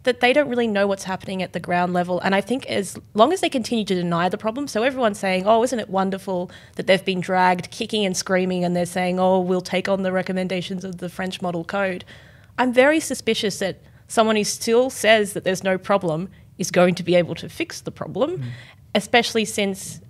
that they don't really know what's happening at the ground level. And I think as long as they continue to deny the problem, so everyone's saying, oh, isn't it wonderful that they've been dragged kicking and screaming, and they're saying, oh, we'll take on the recommendations of the French model code. I'm very suspicious that someone who still says that there's no problem is going to be able to fix the problem, especially since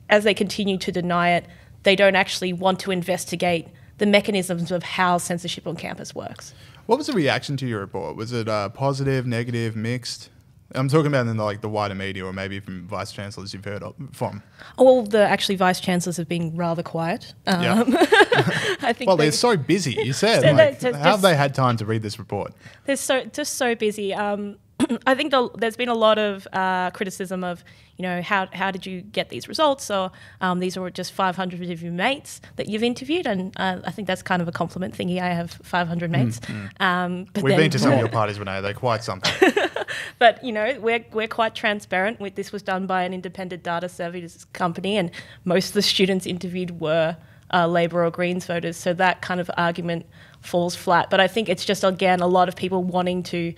as they continue to deny it, they don't actually want to investigate the mechanisms of how censorship on campus works. What was the reaction to your report? Was it positive, negative, mixed? I'm talking about in the wider media, or maybe from vice chancellors you've heard from. Well, the actually vice chancellors have been rather quiet. I think well, they're so busy. You said, how have they had time to read this report? They're so busy. I think there's been a lot of criticism of, how did you get these results? Or these are just 500 of your mates that you've interviewed, and I think that's kind of a compliment thingy. I have 500 mates. But we've been to some of your parties, Renee. They're quite something. But we're quite transparent. This was done by an independent data services company, and most of the students interviewed were Labor or Greens voters. So that kind of argument falls flat. But I think it's just, again, a lot of people wanting to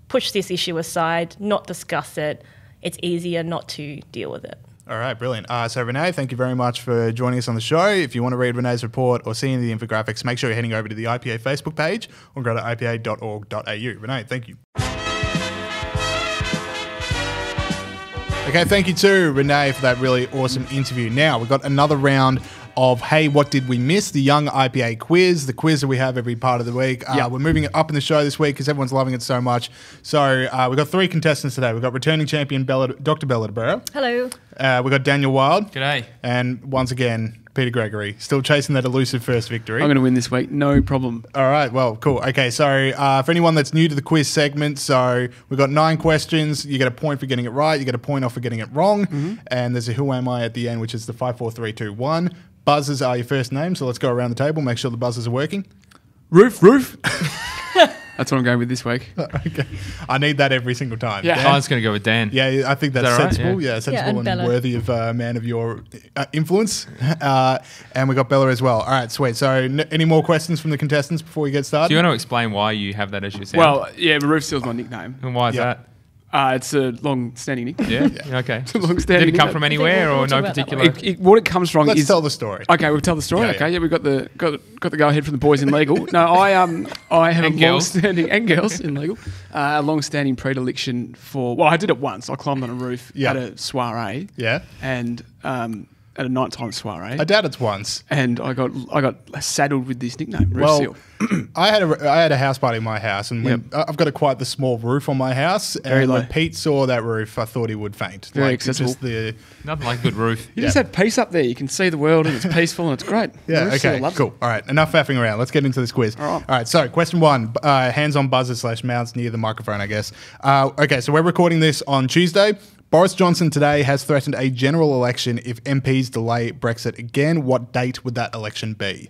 push this issue aside, not discuss it. It's easier not to deal with it. All right, brilliant. So Renee, thank you very much for joining us on the show. If you want to read Renee's report or see any of the infographics, make sure you're heading over to the IPA Facebook page or go to ipa.org.au. Renee, thank you. Okay, thank you to Renee for that really awesome interview. Now, we've got another round of, hey, what did we miss? The Young IPA quiz, the quiz that we have every part of the week. We're moving it up in the show this week because everyone's loving it so much. So we've got 3 contestants today. We've got returning champion Dr. Bella DeBerra. Hello. We've got Daniel Wild. G'day. And once again, Peter Gregory, still chasing that elusive first victory. I'm going to win this week, no problem. All right, well, cool. Okay, so for anyone that's new to the quiz segment, so we've got 9 questions. You get a point for getting it right. You get a point off for getting it wrong. And there's a who am I at the end, which is the 5, 4, 3, 2, 1. Buzzers are your first name, so let's go around the table, make sure the buzzers are working. Roof. That's what I'm going with this week. Okay. I need that every single time. Yeah, I was going to go with Dan. Yeah, I think that's sensible. Right? Yeah, sensible and worthy of a man of your influence. And we got Bella as well. All right, sweet. So any more questions from the contestants before we get started? Do you want to explain why you have that as your sound? Well, yeah, Roof Seal's my nickname. And why is that? It's a long-standing nickname. Yeah. Okay. It's a long-standing Did it come from anywhere or no particular? What it comes from is... Let's tell the story. Okay, we'll tell the story. Yeah, we've got the go-ahead from the boys in legal. No, I have and a long-standing... And girls in legal. A long-standing predilection for... Well, I did it once. I climbed on a roof at a soiree. Yeah. And at a nighttime soiree. I doubt it's once. And I got saddled with this nickname, Roof Well, Seal. I had a house party in my house, and when, I've got quite the small roof on my house. Very And low. when Pete saw that roof, I thought he would faint. Very It's accessible. Just the Nothing like a good roof. You just have peace up there. You can see the world and it's peaceful and it's great. Yeah, Roof Seal okay, loves cool. it. All right, enough faffing around. Let's get into this quiz. All right, so question 1, hands on buzzer / mouths near the microphone, I guess. Okay, so we're recording this on Tuesday. Boris Johnson today has threatened a general election if MPs delay Brexit again. What date would that election be?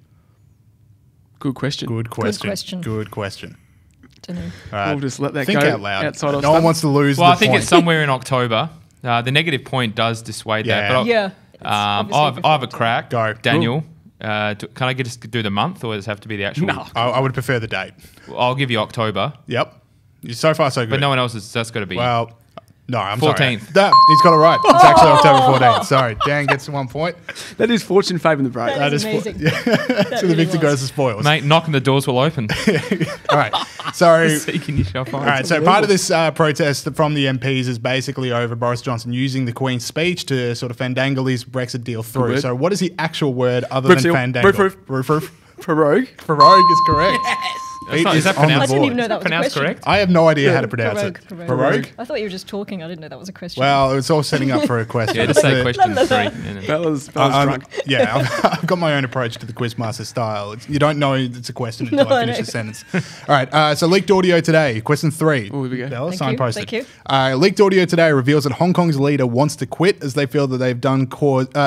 Good question. Good question. question. Good question. Don't know. All right. We'll just let that Think go out loud. outside of no one stuff. wants to lose Well, the I think point. it's somewhere in October. The negative point does dissuade that. But Yeah. I have a crack. Go. Daniel. Can I get us to do the month, or does it have to be the actual? No. I would prefer the date. I'll give you October. Yep. So far, so good. But no one else is. That's got to be. Well, no, I'm 14th. sorry. He's got it right. It's actually October 14th. Sorry, Dan gets 1 point. That is fortune favouring the break. That is amazing. So the victor goes to spoils. Mate, knocking the doors will open. All right. So, Seeking your shop all right. So part of this protest from the MPs is basically over Boris Johnson using the Queen's speech to sort of fandangle his Brexit deal through. word. So what is the actual word other Roof than seal. fandangle? Roof. Prorogue. Prorogue is correct. Pete Is that on the pronounced? I didn't board. even know that was a Pronounced question. correct? I have no idea how to pronounce Prorogue, it. prorogue. Prorogue? I thought you were just talking. I didn't know that was a question. Well, it's all setting up for a question. Yeah, just say The- question 3. and then- Bella's I'm- drunk. Yeah, I've got my own approach to the Quizmaster style. You don't know it's a question until No, I I finish know. the sentence. All right, so leaked audio today. Question 3. Oh, here we go. Bella, Thank you, signposted. thank you. Leaked audio today reveals that Hong Kong's leader wants to quit as they feel that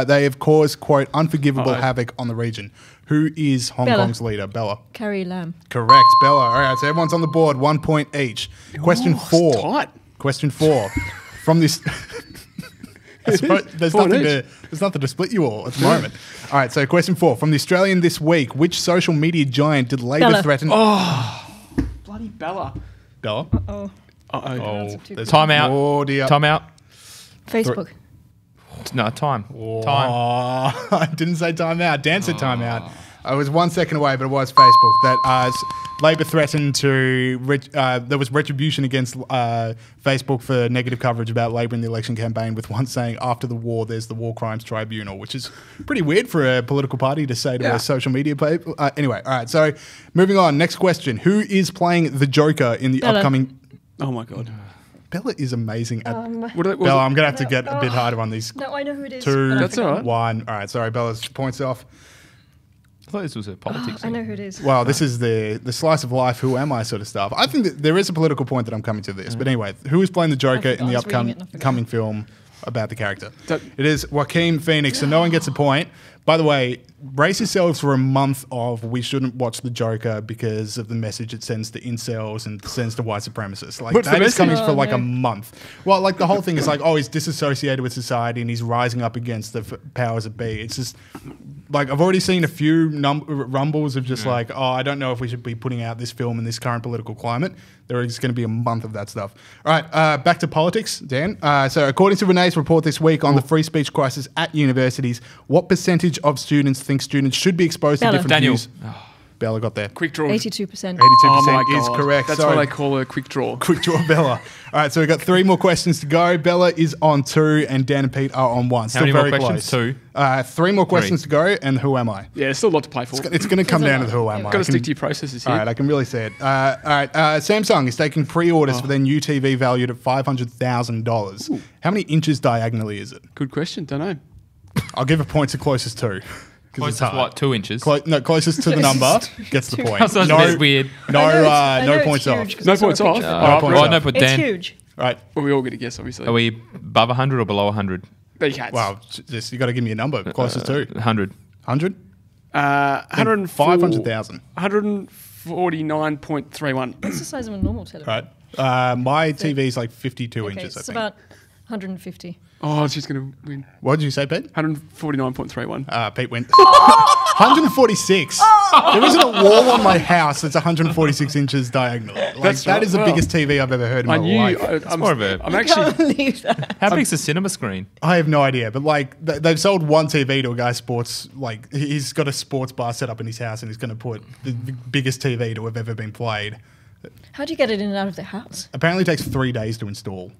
they have caused, quote, unforgivable havoc on the region. Who is Hong Bella. Kong's leader? Bella. Carrie Lam. Correct, Bella. All right, so everyone's on the board, 1 point each. Question Oh, 4. it's tight. Question 4. From this... I suppose there's Four nothing each. there's nothing to split you all at the moment. All right, so question 4. From the Australian this week, which social media giant did Labor Bella. threaten? Bloody Bella. Bella? Oh, Oh, there's Time out. audio. Time out. Facebook. No, time. Time. Oh, I didn't say time out. Dan said time out. I was 1 second away, but it was Facebook. That Labor threatened to... there was retribution against Facebook for negative coverage about Labor in the election campaign, with one saying, after the war, there's the War Crimes Tribunal, which is pretty weird for a political party to say to a social media people. Anyway, all right, so moving on. Next question. Who is playing the Joker in the Bella. upcoming... Oh, my God. Bella is amazing at... What was Bella, it? I'm going to have to get a bit harder on these. No, I know who it is. 2, but I That's all forgot. right. 1. All right, sorry, Bella's points off. I thought this was a politics I thing. know who it is. Well, this is the slice of life, who am I sort of stuff. I think that there is a political point that I'm coming to this. But anyway, who is playing the Joker in the I was reading it and I upcoming film about the character? That- It is Joaquin Phoenix, so no one gets a point. By the way, brace yourselves for a month of we shouldn't watch the Joker because of the message it sends to incels and sends to white supremacists. Like What's the that is coming message? for like no. a month. Well, like the whole thing is like, oh, he's disassociated with society and he's rising up against the powers that be. It's just like I've already seen a few rumbles of just like, oh, I don't know if we should be putting out this film in this current political climate. There is going to be a month of that stuff. All right, back to politics, Dan. So according to Renee's report this week on the free speech crisis at universities, what percentage of students think students should be exposed Bella. to different Daniel. views? Bella got there. Quick draw. 82%. 82% Oh, my is God. correct. That's Sorry. why they call her quick draw. Quick draw, Bella. All right, so we've got 3 more questions to go. Bella is on 2 and Dan and Pete are on 1. Still many more very questions? close. 3 more questions to go, and who am I? Yeah, there's still a lot to play for. It's going to come down to the who am I. Got to I stick can- to your processes here. All right, I can really see it. All right, Samsung is taking pre-orders for their new TV valued at $500,000. How many inches diagonally is it? Good question. Don't know. I'll give a point to closest to. 'cause it's Closest hard. what? 2 inches. No, closest to the number gets the point. Sounds a bit weird. No, I know no it's points off. huge 'cause No I saw a points off. picture. No All points Well, off. no, but It's Dan, huge. Right. Well, we all get a guess, obviously. are we above 100 or below 100? There you go. Wow, just you got to give me a number closest to 100. 100. 500,000. 500,000. 149.31. It's the size of a normal television. Right. My TV is like 52 Okay, inches. I it's think. about 150. Oh, she's going to win. What did you say, Pete? 149.31. Pete went 146. There isn't a wall on my house that's 146 inches diagonal. Like, That's that right. is the Well, biggest TV I've ever heard in my I knew. life. I'm more of a- I'm actually. Believe that. How big's the cinema screen? I have no idea, but like they've sold one TV to a guy sports, like he's got a sports bar set up in his house and he's going to put the biggest TV to have ever been played. How do you get it in and out of their house? Apparently takes 3 days to install.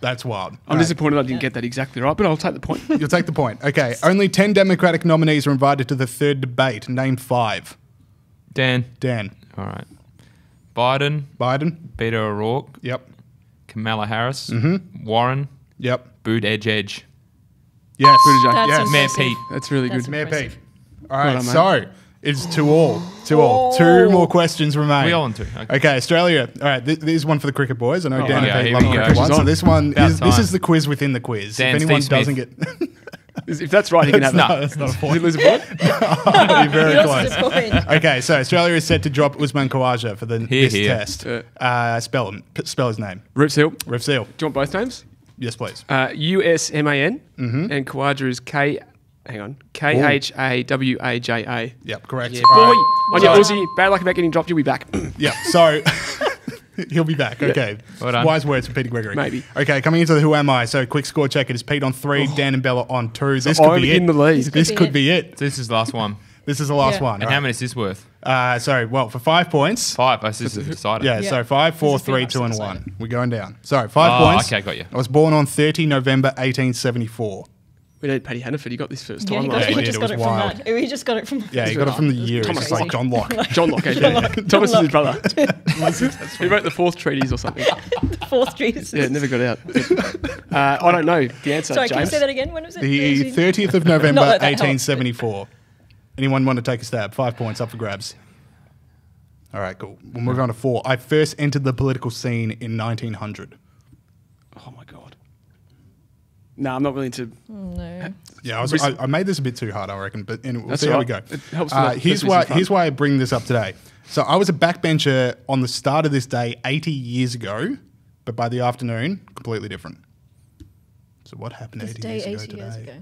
That's wild. I'm disappointed I didn't get that exactly right, but I'll take the point. You'll take the point. Okay, only 10 Democratic nominees are invited to the third debate. Name 5. Dan. All right. Biden. Beto O'Rourke. Yep. Kamala Harris. Mm-hmm. Warren. Yep. Buttigieg. Yes. Buttigieg. Yes. Mayor Pete. That's really good. Mayor Pete. All Well right, done, mate. so it's 2-all. 2 more questions remain. We all on 2. Okay, Australia. All right, this is one for the cricket boys. I know Dan and Pete here love we the go. cricket one. So this one About this time. is the quiz within the quiz. Dan, if anyone Steve doesn't Smith. get If that's right, he can have no, it. that's not a point. Did you lose a point? You're very You close. lost a point. Okay, so Australia is set to drop Usman Khawaja for this here. test. Spell his name. Rip Seal. Rip Seal. Do you want both names? Yes, please. USMAN Mhm. and Khawaja is KHAWAJA. Yep, correct. Yeah, All boy. right. On your Aussie, bad luck about getting dropped, you'll be back. Yeah, so he'll be back. Okay. Well done. Wise words from Peter Gregory. Maybe. Okay, coming into the Who Am I? So quick score check. It is Pete on 3, Dan and Bella on 2. This I'm could be it. in the lead. This could be it. This is the last one. This is the last one. And All how right. many is this worth? For 5 points. 5. This is the decider. Yeah, so 5, 4, 3, 2, and 1. We're going down. So 5 Oh, points. okay, got you. I was born on 30 November 1874. We need Paddy Hannaford. He got this first Yeah, time. he, last he week. did. just It got was it from wild. that. He just got it from. Yeah, he got it from the year. Thomas It's like Locke. John Locke. John Locke. Thomas is his brother. He wrote the 4th treatise or something. Fourth treatise. Yeah, it never got out. I don't know the answer, Sorry, can you James. say that again? When was it? The 30th of November Not that that helps. 1874. Anyone want to take a stab? 5 points up for grabs. All right, cool. We'll move on to 4. I first entered the political scene in 1900. Oh my god. No, I'm not willing to. No. Yeah, Risk- I made this a bit too hard, I reckon, but anyway, we'll That's see how we all go. right. It helps to let Here's this why. in front. Here's why I bring this up today. So I was a backbencher on the start of this day 80 years ago, but by the afternoon, completely different. So what happened This 80 day years ago 80 today? years ago.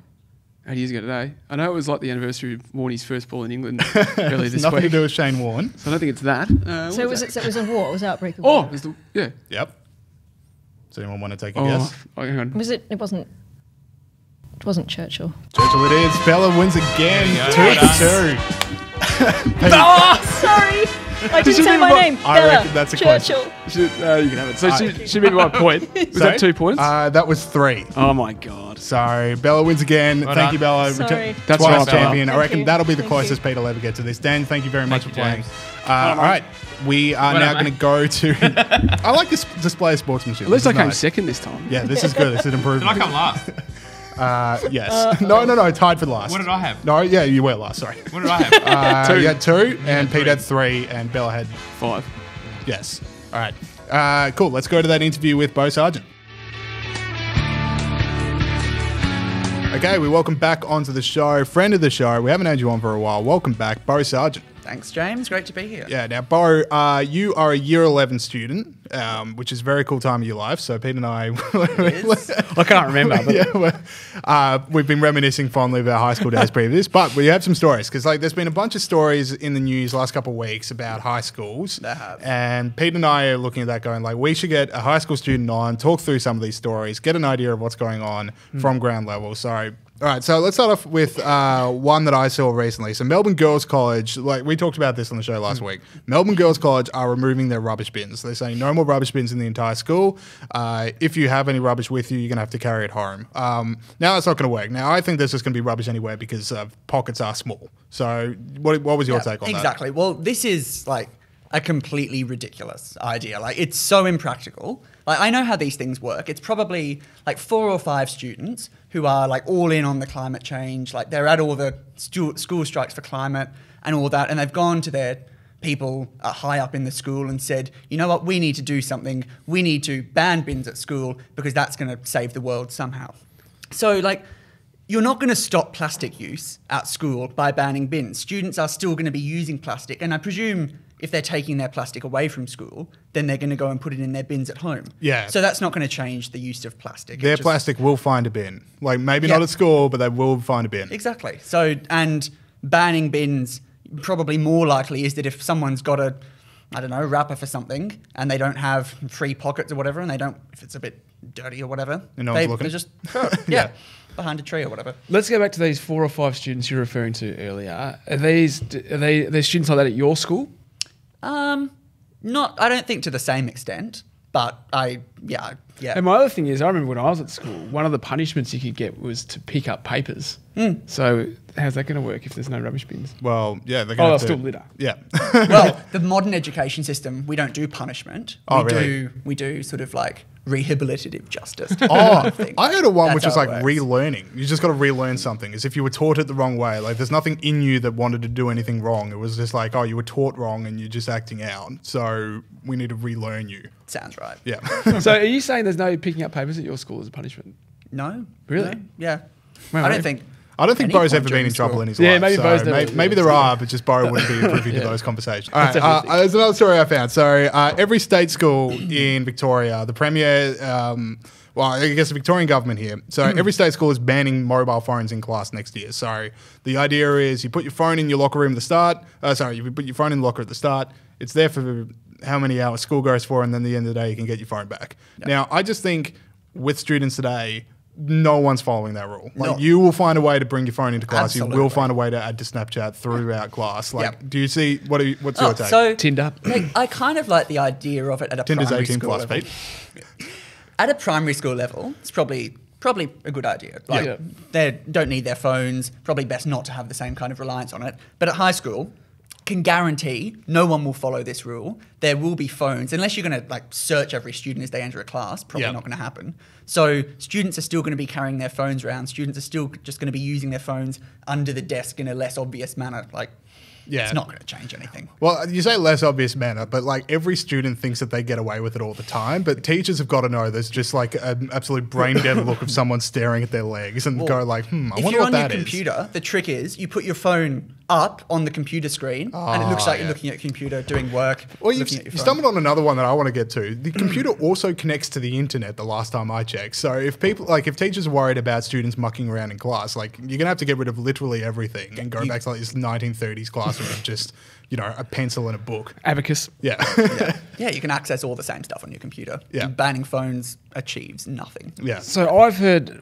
8 years ago today. I know it was like the anniversary of Warney's first ball in England earlier It's this nothing week. to do with Shane Warne. So I don't think it's that. So it was a war. It was outbreak of Oh, war. it was the, yeah. Yep. Does anyone want to take a Oh, guess? hang on. Was it? It wasn't. It wasn't Churchill. Churchill it is. Bella wins again. There you go. 2 for 2. Sorry, I didn't say my name. I Bella. reckon that's a question. Churchill. You can have it. So she beat me by a point. Was that 2 points? That was 3. Oh my god. So Bella wins again. Well thank done. you, Bella. Sorry. That's Twice right, Bella. champion. I Thank reckon you. that'll be the Thank closest you. Pete will ever get to this. Dan, thank you very much for Thank you, playing. James. All right. We are Well now done, going to go to. I like this display of sportsmanship. At least I This is came nice. second this time. Yeah, this is good. This is an Did improvement. I come last? Yes. No. Tied for last. What did I have? No, yeah, you were last. Sorry. What did I have? 2. You had 2, and had Pete 3. had 3, and Bella had 5. yes. All right. Cool. Let's go to that interview with Bo Sargent. Okay, we welcome back onto the show, friend of the show. We haven't had you on for a while. Welcome back, Bo Sargent. Thanks, James. Great to be here. Yeah, now, Bo, you are a year 11 student, which is a very cool time of your life. So, Pete and I. I can't remember. But we've been reminiscing fondly of our high school days previous, but we have some stories because, there's been a bunch of stories in the news last couple of weeks about high schools. There have. And Pete and I are looking at that going, we should get a high school student on, talk through some of these stories, get an idea of what's going on from ground level. So, all right, so let's start off with one that I saw recently. So Melbourne Girls College, we talked about this on the show last week. Melbourne Girls College are removing their rubbish bins. They're saying no more rubbish bins in the entire school. If you have any rubbish with you, you're going to have to carry it home. Now that's not going to work. Now I think there's just going to be rubbish anywhere because pockets are small. So what was your take on that? Exactly. Well, this is a completely ridiculous idea. It's so impractical. I know how these things work. It's probably 4 or 5 students who are all in on the climate change. They're at all the school strikes for climate and all that, and they've gone to their people high up in the school and said, you know what, we need to do something. We need to ban bins at school because that's going to save the world somehow. So you're not going to stop plastic use at school by banning bins. Students are still going to be using plastic, and I presume if they're taking their plastic away from school, then they're going to go and put it in their bins at home. Yeah. So that's not going to change the use of plastic. Their plastic will find a bin. Maybe not at school, but they will find a bin. Exactly. So, and banning bins, probably more likely is that if someone's got a, wrapper for something and they don't have 3 pockets or whatever, and if it's a bit dirty or whatever, And no one's looking. they just throw it. Behind a tree or whatever. Let's go back to these 4 or 5 students you're referring to earlier. Are they students like that at your school? I don't think to the same extent, but yeah. And my other thing is, I remember when I was at school, one of the punishments you could get was to pick up papers. So how's that going to work if there's no rubbish bins? Well, yeah, they're they'll going to still litter. Yeah. Well, the modern education system, we don't do punishment. Oh, really? We do sort of like rehabilitative justice. Oh, I heard of one That's which was how like it works. relearning. You just got to relearn something. As if you were taught it the wrong way. Like there's nothing in you that wanted to do anything wrong. It was just like, oh, you were taught wrong and you're just acting out. So we need to relearn you. Sounds right. Yeah. So are you saying there's no picking up papers at your school as a punishment? No. Really? No, yeah. Well, I right. don't think Any Bo's ever been in trouble in his life. maybe so Bo's never- maybe there are, but just Bo wouldn't be privy to Yeah. those conversations. All right, That's everything. there's another story I found. So every state school in Victoria, the Premier, well, I guess the Victorian government here, so every state school is banning mobile phones in class next year. So the idea is you put your phone in your locker room at the start. You put your phone in the locker at the start. It's there for how many hours school goes for, and then at the end of the day, you can get your phone back. Now, I just think with students today, no one's following that rule. Like No. you will find a way to bring your phone into class. You will Absolutely. find a way to add to Snapchat throughout class. Like, Yep. do you see what's your take? So Tinder. Like, I kind of like the idea of it at a Tinder's primary 18 school plus, level. Pete. At a primary school level, it's probably a good idea. Like, Yeah. they don't need their phones. Probably best not to have the same kind of reliance on it. But at high school, can guarantee no one will follow this rule. There will be phones, unless you're going to like search every student as they enter a class. Probably Yeah. not going to happen. So students are still going to be carrying their phones around. Students are still just going to be using their phones under the desk in a less obvious manner. Like, Yeah. it's not going to change anything. Well, you say less obvious manner, but like every student thinks that they get away with it all the time. But teachers have got to know there's just like an absolute brain dead look of someone staring at their legs and Well, go like, I if wonder you're what on that your is. computer, the trick is you put your phone up on the computer screen and it looks like you're looking at a computer doing work. Well, you looking at your phone. stumbled on another one that I want to get to. The computer also connects to the internet. The last time I checked, so if teachers are worried about students mucking around in class, like you're gonna have to get rid of literally everything and go back to like this 1930s classroom of just a pencil and a book. Abacus. Yeah. Yeah, you can access all the same stuff on your computer. Yeah. Banning phones achieves nothing. Yeah. So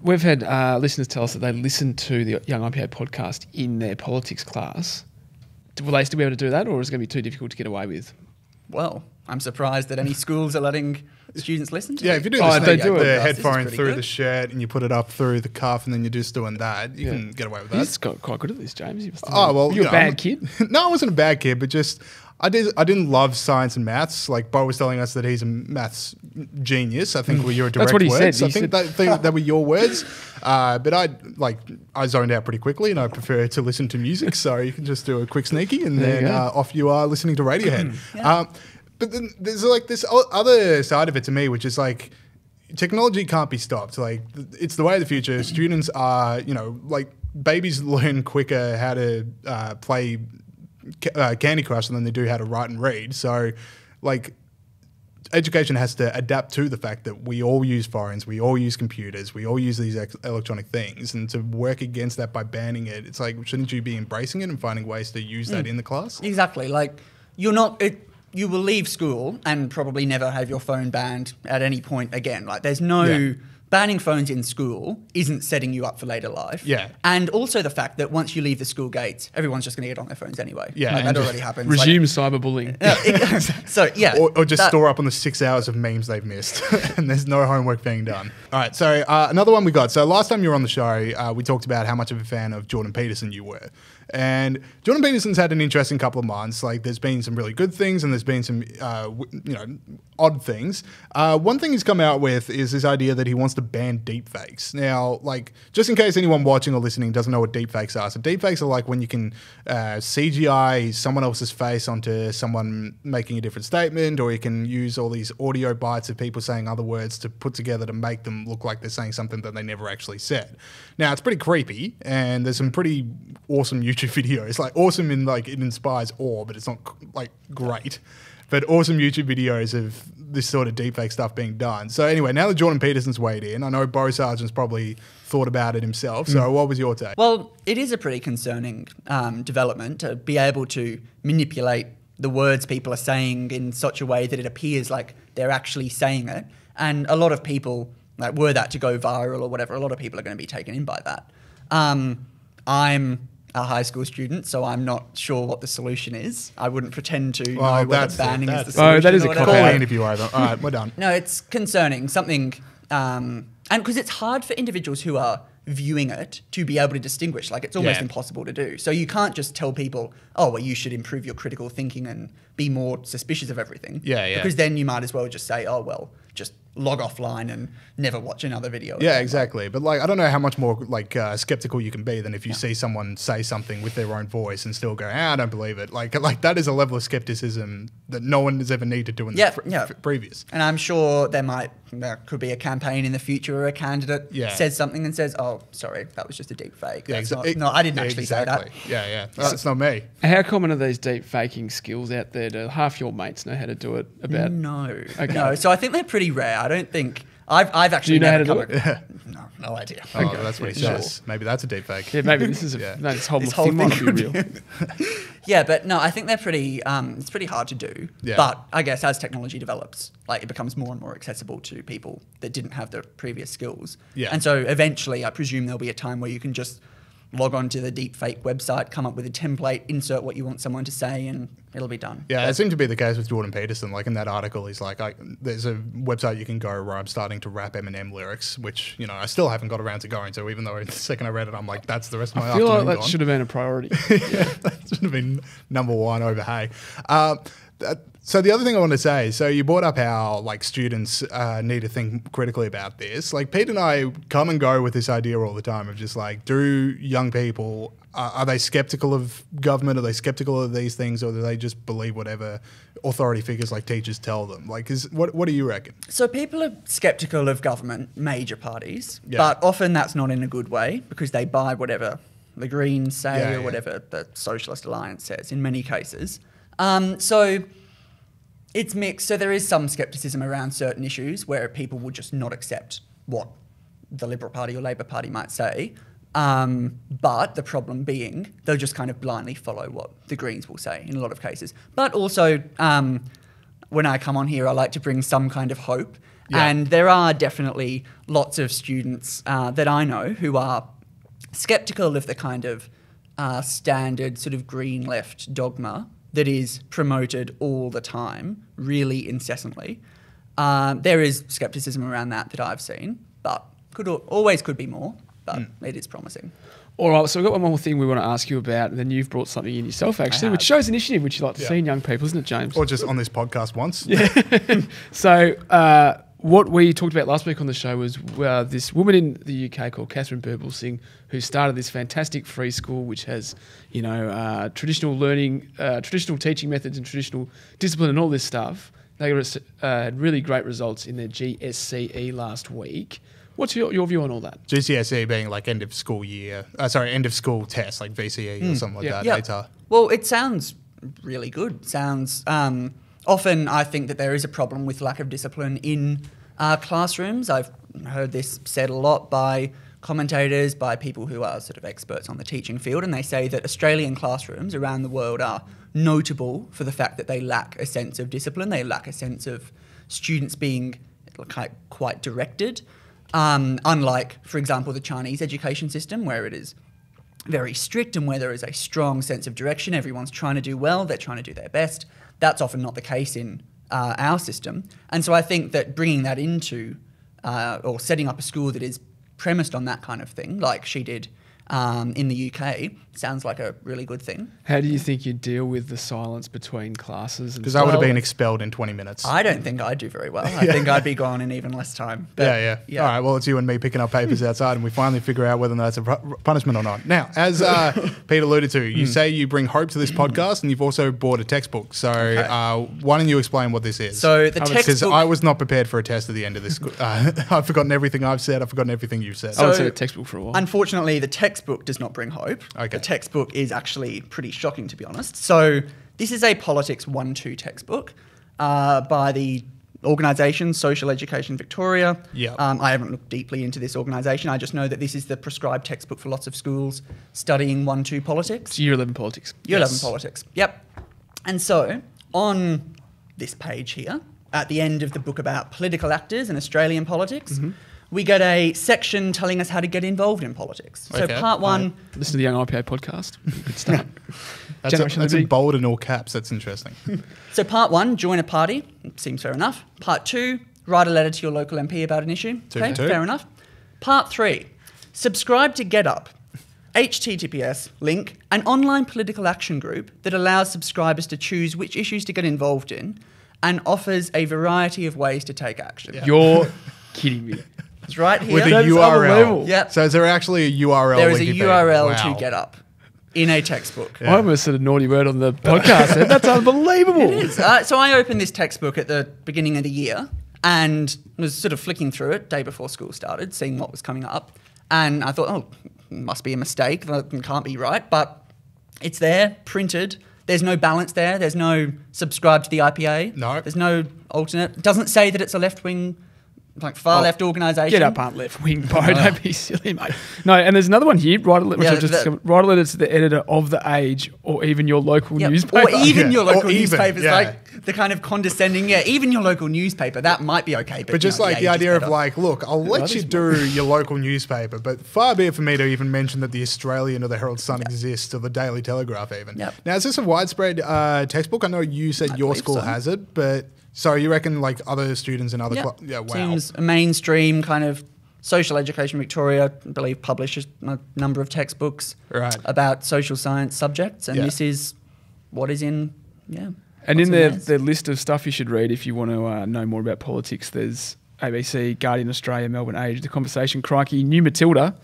we've had listeners tell us that they listen to the Young IPA podcast in their politics class. Will they still be able to do that, or is it going to be too difficult to get away with? Well, I'm surprised that any schools are letting students listen to Yeah, it. if you do Oh, this they thing, do the it. headphone pretty through good. the shirt and you put it up through the cuff and then you're just doing that, you can get away with that. He's got quite good at this, James. You must have Oh, well, you're yeah, a bad I'm- kid. No, I wasn't a bad kid, but just I didn't love science and maths. Like Bo was telling us that he's a maths genius. I think were your direct That's what he words. said. I He think said- that were your words. But I zoned out pretty quickly, and I prefer to listen to music. So you can just do a quick sneaky, and There you then go. off you are listening to Radiohead. But then there's like this other side of it to me, which is like technology can't be stopped. Like it's the way of the future. Students are, like babies learn quicker how to play Candy Crush than they do how to write and read. So, like, education has to adapt to the fact that we all use phones, we all use computers, we all use these electronic things, and to work against that by banning it, it's like, shouldn't you be embracing it and finding ways to use that in the class? Exactly. Like, you will leave school and probably never have your phone banned at any point again. Like, there's no... Banning phones in school isn't setting you up for later life. Yeah. And also the fact that once you leave the school gates, everyone's just going to get on their phones anyway. Yeah, Like, and that just already happens. Resume cyberbullying. So, yeah. Or just that- store up on the 6 hours of memes they've missed and there's no homework being done. All right, so another one we got. So last time you were on the show, we talked about how much of a fan of Jordan Peterson you were. And Jordan Peterson's had an interesting couple of months. Like, there's been some really good things and there's been some, odd things. One thing he's come out with is this idea that he wants to ban deepfakes. Now, like, just in case anyone watching or listening doesn't know what deepfakes are. So deepfakes are like when you can CGI someone else's face onto someone making a different statement, or you can use all these audio bites of people saying other words to put together to make them look like they're saying something that they never actually said. Now, it's pretty creepy, and there's some pretty awesome YouTube videos. Like, awesome in, like, it inspires awe, but it's not, like, great. But awesome YouTube videos of this sort of deepfake stuff being done. So anyway, now that Jordan Peterson's weighed in, I know Bo Sargent's probably thought about it himself. So what was your take? Well, it is a pretty concerning development to be able to manipulate the words people are saying in such a way that it appears like they're actually saying it. And a lot of people, like, were that to go viral or whatever, a lot of people are going to be taken in by that. I'm a high school student, so I'm not sure what the solution is. I wouldn't pretend to know Well, whether banning is the that's- solution. that is or a whatever. cop-out. Call the interview over. All right, we're done. No, it's concerning. Something, and because it's hard for individuals who are viewing it to be able to distinguish. Like, it's almost Yeah. impossible to do. So you can't just tell people, oh, well, you should improve your critical thinking and be more suspicious of everything. Yeah, yeah. Because then you might as well just say, oh, well, just log offline and never watch another video. Yeah, again. exactly. But like, I don't know how much more like skeptical you can be than if you see someone say something with their own voice and still go, I don't believe it. Like that is a level of skepticism that no one has ever needed to in the previous. And I'm sure there could be a campaign in the future where a candidate Yeah. says something and says, oh, sorry, that was just a deep fake. Yeah, That's no, I didn't actually say that. Yeah. That's not me. How common are these deep faking skills out there? Do half your mates know how to do it? About No. Okay. No, so I think they're pretty rare. I don't think... I've actually Do you know never how to do come it? No idea. Oh, that's what he Yeah, says. Maybe that's a deep fake. Yeah, maybe this is no, this whole thing might be could real. Yeah, but no, I think they're pretty. It's pretty hard to do. Yeah. But I guess as technology develops, like it becomes more and more accessible to people that didn't have the previous skills. Yeah. And so eventually, I presume there'll be a time where you can just log on to the deepfake website, come up with a template, insert what you want someone to say, and it'll be done. Yeah, it seemed to be the case with Jordan Peterson. Like in that article, he's like, there's a website you can go where I'm starting to rap Eminem lyrics, which, you know, I still haven't got around to going to, even though the second I read it, I'm like, that's the rest of my I feel afternoon like that gone. should have been a priority. That should have been number one over Hay. So the other thing I want to say, so you brought up how like students need to think critically about this. Like Pete and I come and go with this idea all the time of just like, do young people, are they skeptical of government? Are they skeptical of these things, or do they just believe whatever authority figures like teachers tell them? Like, what do you reckon? So people are skeptical of government, major parties, Yeah. but often that's not in a good way because they buy whatever the Greens say Yeah, or yeah. whatever the Socialist Alliance says in many cases. So it's mixed. So there is some skepticism around certain issues where people will just not accept what the Liberal Party or Labor Party might say. But the problem being, they'll just kind of blindly follow what the Greens will say in a lot of cases. But also, when I come on here, I like to bring some kind of hope. Yeah. And there are definitely lots of students that I know who are skeptical of the kind of standard sort of green left dogma that is promoted all the time, really incessantly. There is skepticism around that I've seen, but always could be more, but it is promising. All right, so we've got one more thing we want to ask you about, and then you've brought something in yourself, actually, which shows initiative, which you like to see in young people, isn't it, James? Or just on this podcast once. Yeah. So what we talked about last week on the show was this woman in the UK called Catherine Birbalsingh, who started this fantastic free school which has, you know, traditional learning, traditional teaching methods and traditional discipline and all this stuff. They had really great results in their GSCE last week. What's your view on all that? GCSE being like end of school test, like VCE or something like that. Yeah. ATAR. Well, it sounds really good. Sounds often I think that there is a problem with lack of discipline in classrooms. I've heard this said a lot by commentators, by people who are sort of experts on the teaching field, and they say that Australian classrooms around the world are notable for the fact that they lack a sense of discipline. They lack a sense of students being quite directed. Unlike, for example, the Chinese education system, where it is very strict and where there is a strong sense of direction, everyone's trying to do well, they're trying to do their best. That's often not the case in our system. And so I think that bringing that into, or setting up a school that is premised on that kind of thing, like she did in the UK, sounds like a really good thing. How do you think you deal with the silence between classes? Because I would have been expelled in 20 minutes. I don't think I'd do very well. I think I'd be gone in even less time. But Yeah. All right, well, it's you and me picking up papers outside, and we finally figure out whether that's a punishment or not. Now, as Pete alluded to, you say you bring hope to this podcast, and you've also bought a textbook. So why don't you explain what this is? So the Because textbook... I was not prepared for a test at the end of this. I've forgotten everything I've said. I've forgotten everything you've said. I haven't seen a textbook for a while. Unfortunately, the textbook does not bring hope. Okay. The textbook is actually pretty shocking, to be honest. So this is a Politics 1-2 textbook by the organisation Social Education Victoria. Yeah. I haven't looked deeply into this organisation. I just know that this is the prescribed textbook for lots of schools studying 1-2 politics. It's Year 11 politics. Year 11 politics. Yep. And so on this page here, at the end of the book about political actors and Australian politics, we get a section telling us how to get involved in politics. So Okay. part one... Listen to the Young IPA podcast. Good start. That's in bold and all caps. That's interesting. So part one, join a party. Seems fair enough. Part two, write a letter to your local MP about an issue. Two for two. Fair enough. Part three, subscribe to GetUp. HTTPS, link, an online political action group that allows subscribers to choose which issues to get involved in and offers a variety of ways to take action. You're kidding me. It's right here. With a That's URL. unbelievable. Yep. So is there actually a URL? There is a linking URL Wow. to GetUp in a textbook. I almost said a naughty word on the podcast. Then. That's unbelievable. It is. So I opened this textbook at the beginning of the year and was sort of flicking through it day before school started, seeing what was coming up. And I thought, oh, must be a mistake. That can't be right. But it's there, printed. There's no balance there. There's no subscribe to the IPA. No. There's no alternate. It doesn't say that it's a left-wing, like far-left organisation. Get up, aren't left wing, Bo. Don't be silly, mate. No, and there's another one here. Write a letter to the editor of The Age or even your local newspaper. Or even your local Or even, newspapers, yeah. like the kind of condescending, even your local newspaper, that might be okay. But just you know, like the Age is idea of better. like, look, I'll let you do your local newspaper, but far be it for me to even mention that the Australian or the Herald Sun exists or the Daily Telegraph even. Yep. Now, is this a widespread textbook? I know you said your believe school so. has it, but so you reckon like other students in other yeah, wow. Seems a mainstream kind of social education. Victoria, I believe, publishes a number of textbooks about social science subjects, and this is what is in, And in there. the list of stuff you should read if you want to know more about politics, there's ABC, Guardian Australia, Melbourne Age, The Conversation, Crikey, New Matilda,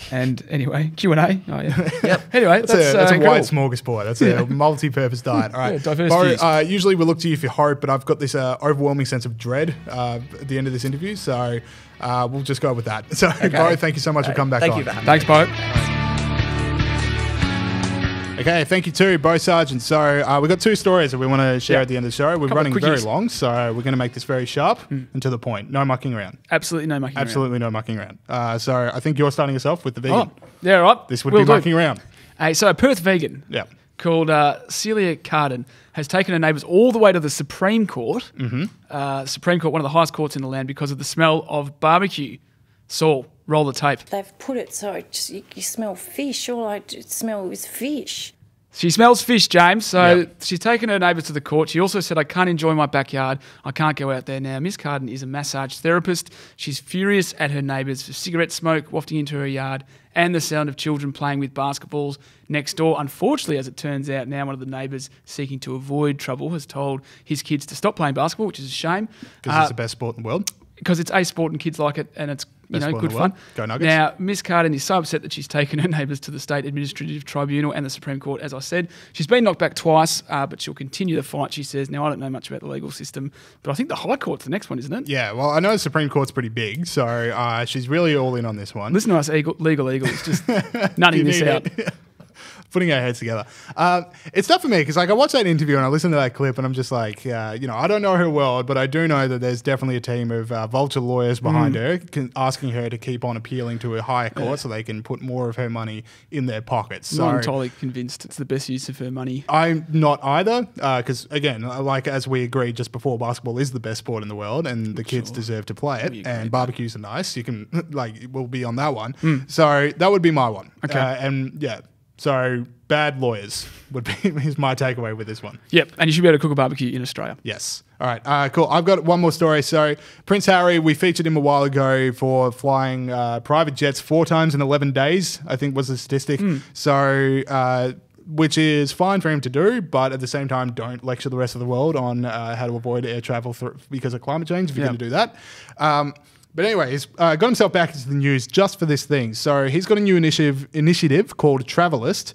and anyway, Q&A. Oh, yeah. Yep. Anyway, That's a cool. wide smorgasbord. That's a multi-purpose diet. All right. Yeah, diverse Bo, views. usually we look to you for hope, but I've got this overwhelming sense of dread at the end of this interview, so we'll just go with that. So, Bo, thank you so much for coming back on. Thank you for having Thanks, Bo. Okay, thank you too, Bo Sargent. So we've got two stories that we want to share at the end of the show. We're Couple running of very quickies. long, so we're going to make this very sharp and to the point. No mucking around. Absolutely no mucking Absolutely no mucking around. So I think you're starting us off with the vegan. around. Oh, yeah, right. This would Will be do. mucking around. So a Perth vegan called Celia Carden has taken her neighbours all the way to the Supreme Court. Supreme Court, one of the highest courts in the land, because of the smell of barbecue. Saul, roll the tape. They've put it so it just, you smell fish. All I smell is fish. She smells fish, James. So she's taken her neighbours to the court. She also said, I can't enjoy my backyard. I can't go out there now. Miss Carden is a massage therapist. She's furious at her neighbours for cigarette smoke wafting into her yard and the sound of children playing with basketballs next door. Unfortunately, as it turns out, now one of the neighbours seeking to avoid trouble has told his kids to stop playing basketball, which is a shame. Because it's the best sport in the world. Because it's a sport and kids like it, and it's Best sport in good the fun. world. Go Nuggets. Now, Miss Carden is so upset that she's taken her neighbours to the State Administrative Tribunal and the Supreme Court, as I said. She's been knocked back twice, but she'll continue the fight, she says. Now, I don't know much about the legal system, but I think the High Court's the next one, isn't it? Yeah, well, I know the Supreme Court's pretty big, so she's really all in on this one. Listen to us, legal eagles, just nutting this out. Putting our heads together. It's tough for me because, like, I watched that interview and I listened to that clip and I'm just like, I don't know her well, but I do know that there's definitely a team of vulture lawyers behind her asking her to keep on appealing to a higher court so they can put more of her money in their pockets. So Not entirely convinced it's the best use of her money. I'm not either because, again, like as we agreed just before, basketball is the best sport in the world and the kids deserve to play it and barbecues are nice. You can, we'll be on that one. So that would be my one. Okay. So bad lawyers would be is my takeaway with this one. Yep, and you should be able to cook a barbecue in Australia. Yes. All right, cool. I've got one more story. So Prince Harry, we featured him a while ago for flying private jets 4 times in 11 days, I think was the statistic. So which is fine for him to do, but at the same time, don't lecture the rest of the world on how to avoid air travel because of climate change if you're going to do that. But anyway, he's got himself back into the news just for this thing. So he's got a new initiative called Travelist,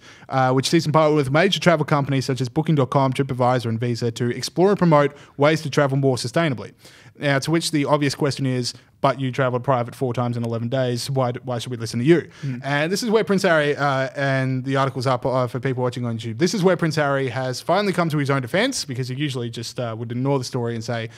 which sees him partner with major travel companies such as Booking.com, TripAdvisor and Visa to explore and promote ways to travel more sustainably. Now, to which the obvious question is, but you travelled private 4 times in 11 days, why should we listen to you? And this is where Prince Harry, and the article's up for people watching on YouTube, this is where Prince Harry has finally come to his own defence, because he usually just would ignore the story and say,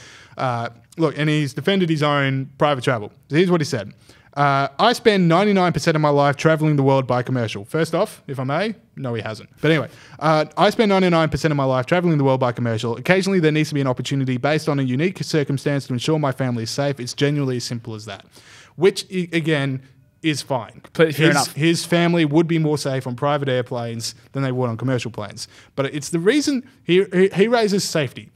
look, and he's defended his own private travel. So here's what he said. I spend 99% of my life traveling the world by commercial. First off, if I may, no, he hasn't. But anyway, I spend 99% of my life traveling the world by commercial. Occasionally, there needs to be an opportunity based on a unique circumstance to ensure my family is safe. It's genuinely as simple as that, which, again, is fine. Fair enough. His family would be more safe on private airplanes than they would on commercial planes. But it's the reason he raises safety.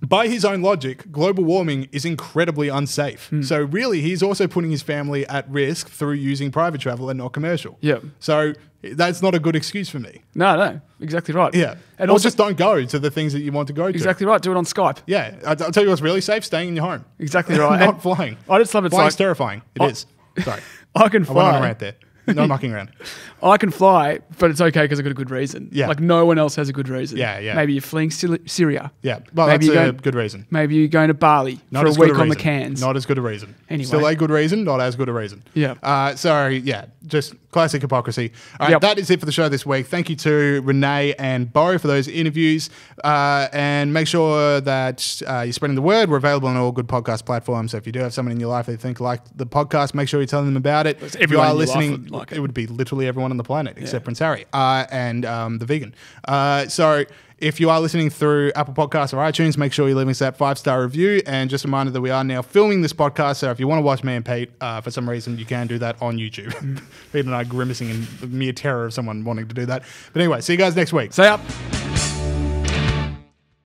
By his own logic, global warming is incredibly unsafe. So really, he's also putting his family at risk through using private travel and not commercial. Yeah. So that's not a good excuse for me. No, exactly right. Yeah. And or also just don't go to the things that you want to go to. exactly right. Do it on Skype. Yeah. I'll tell you what's really safe, staying in your home. Exactly right. Not And flying. I just love it's Flying's like terrifying. It is. Sorry. I can I went on fly. a rant there. No mucking around. I can fly, but it's okay because I've got a good reason. Yeah. Like no one else has a good reason. Yeah. Maybe you're fleeing Syria. Yeah. Well, Maybe that's you're a good reason. Maybe you're going to Bali Not for a as good week on the reason. cans. Not as good a reason. Anyway. Still a good reason, not as good a reason. Yeah. Sorry, just classic hypocrisy. All right, that is it for the show this week. Thank you to Renee and Bo for those interviews. And make sure that you're spreading the word. We're available on all good podcast platforms. So if you do have someone in your life that you think like the podcast, make sure you're telling them about it. If you everyone are in your life listening, would like it would be literally everyone on the planet except Prince Harry and the vegan. So if you are listening through Apple Podcasts or iTunes, make sure you're leaving us that 5-star review. And just a reminder that we are now filming this podcast. So if you want to watch me and Pete, for some reason, you can do that on YouTube. Pete and I grimacing in mere terror of someone wanting to do that. But anyway, see you guys next week. See ya.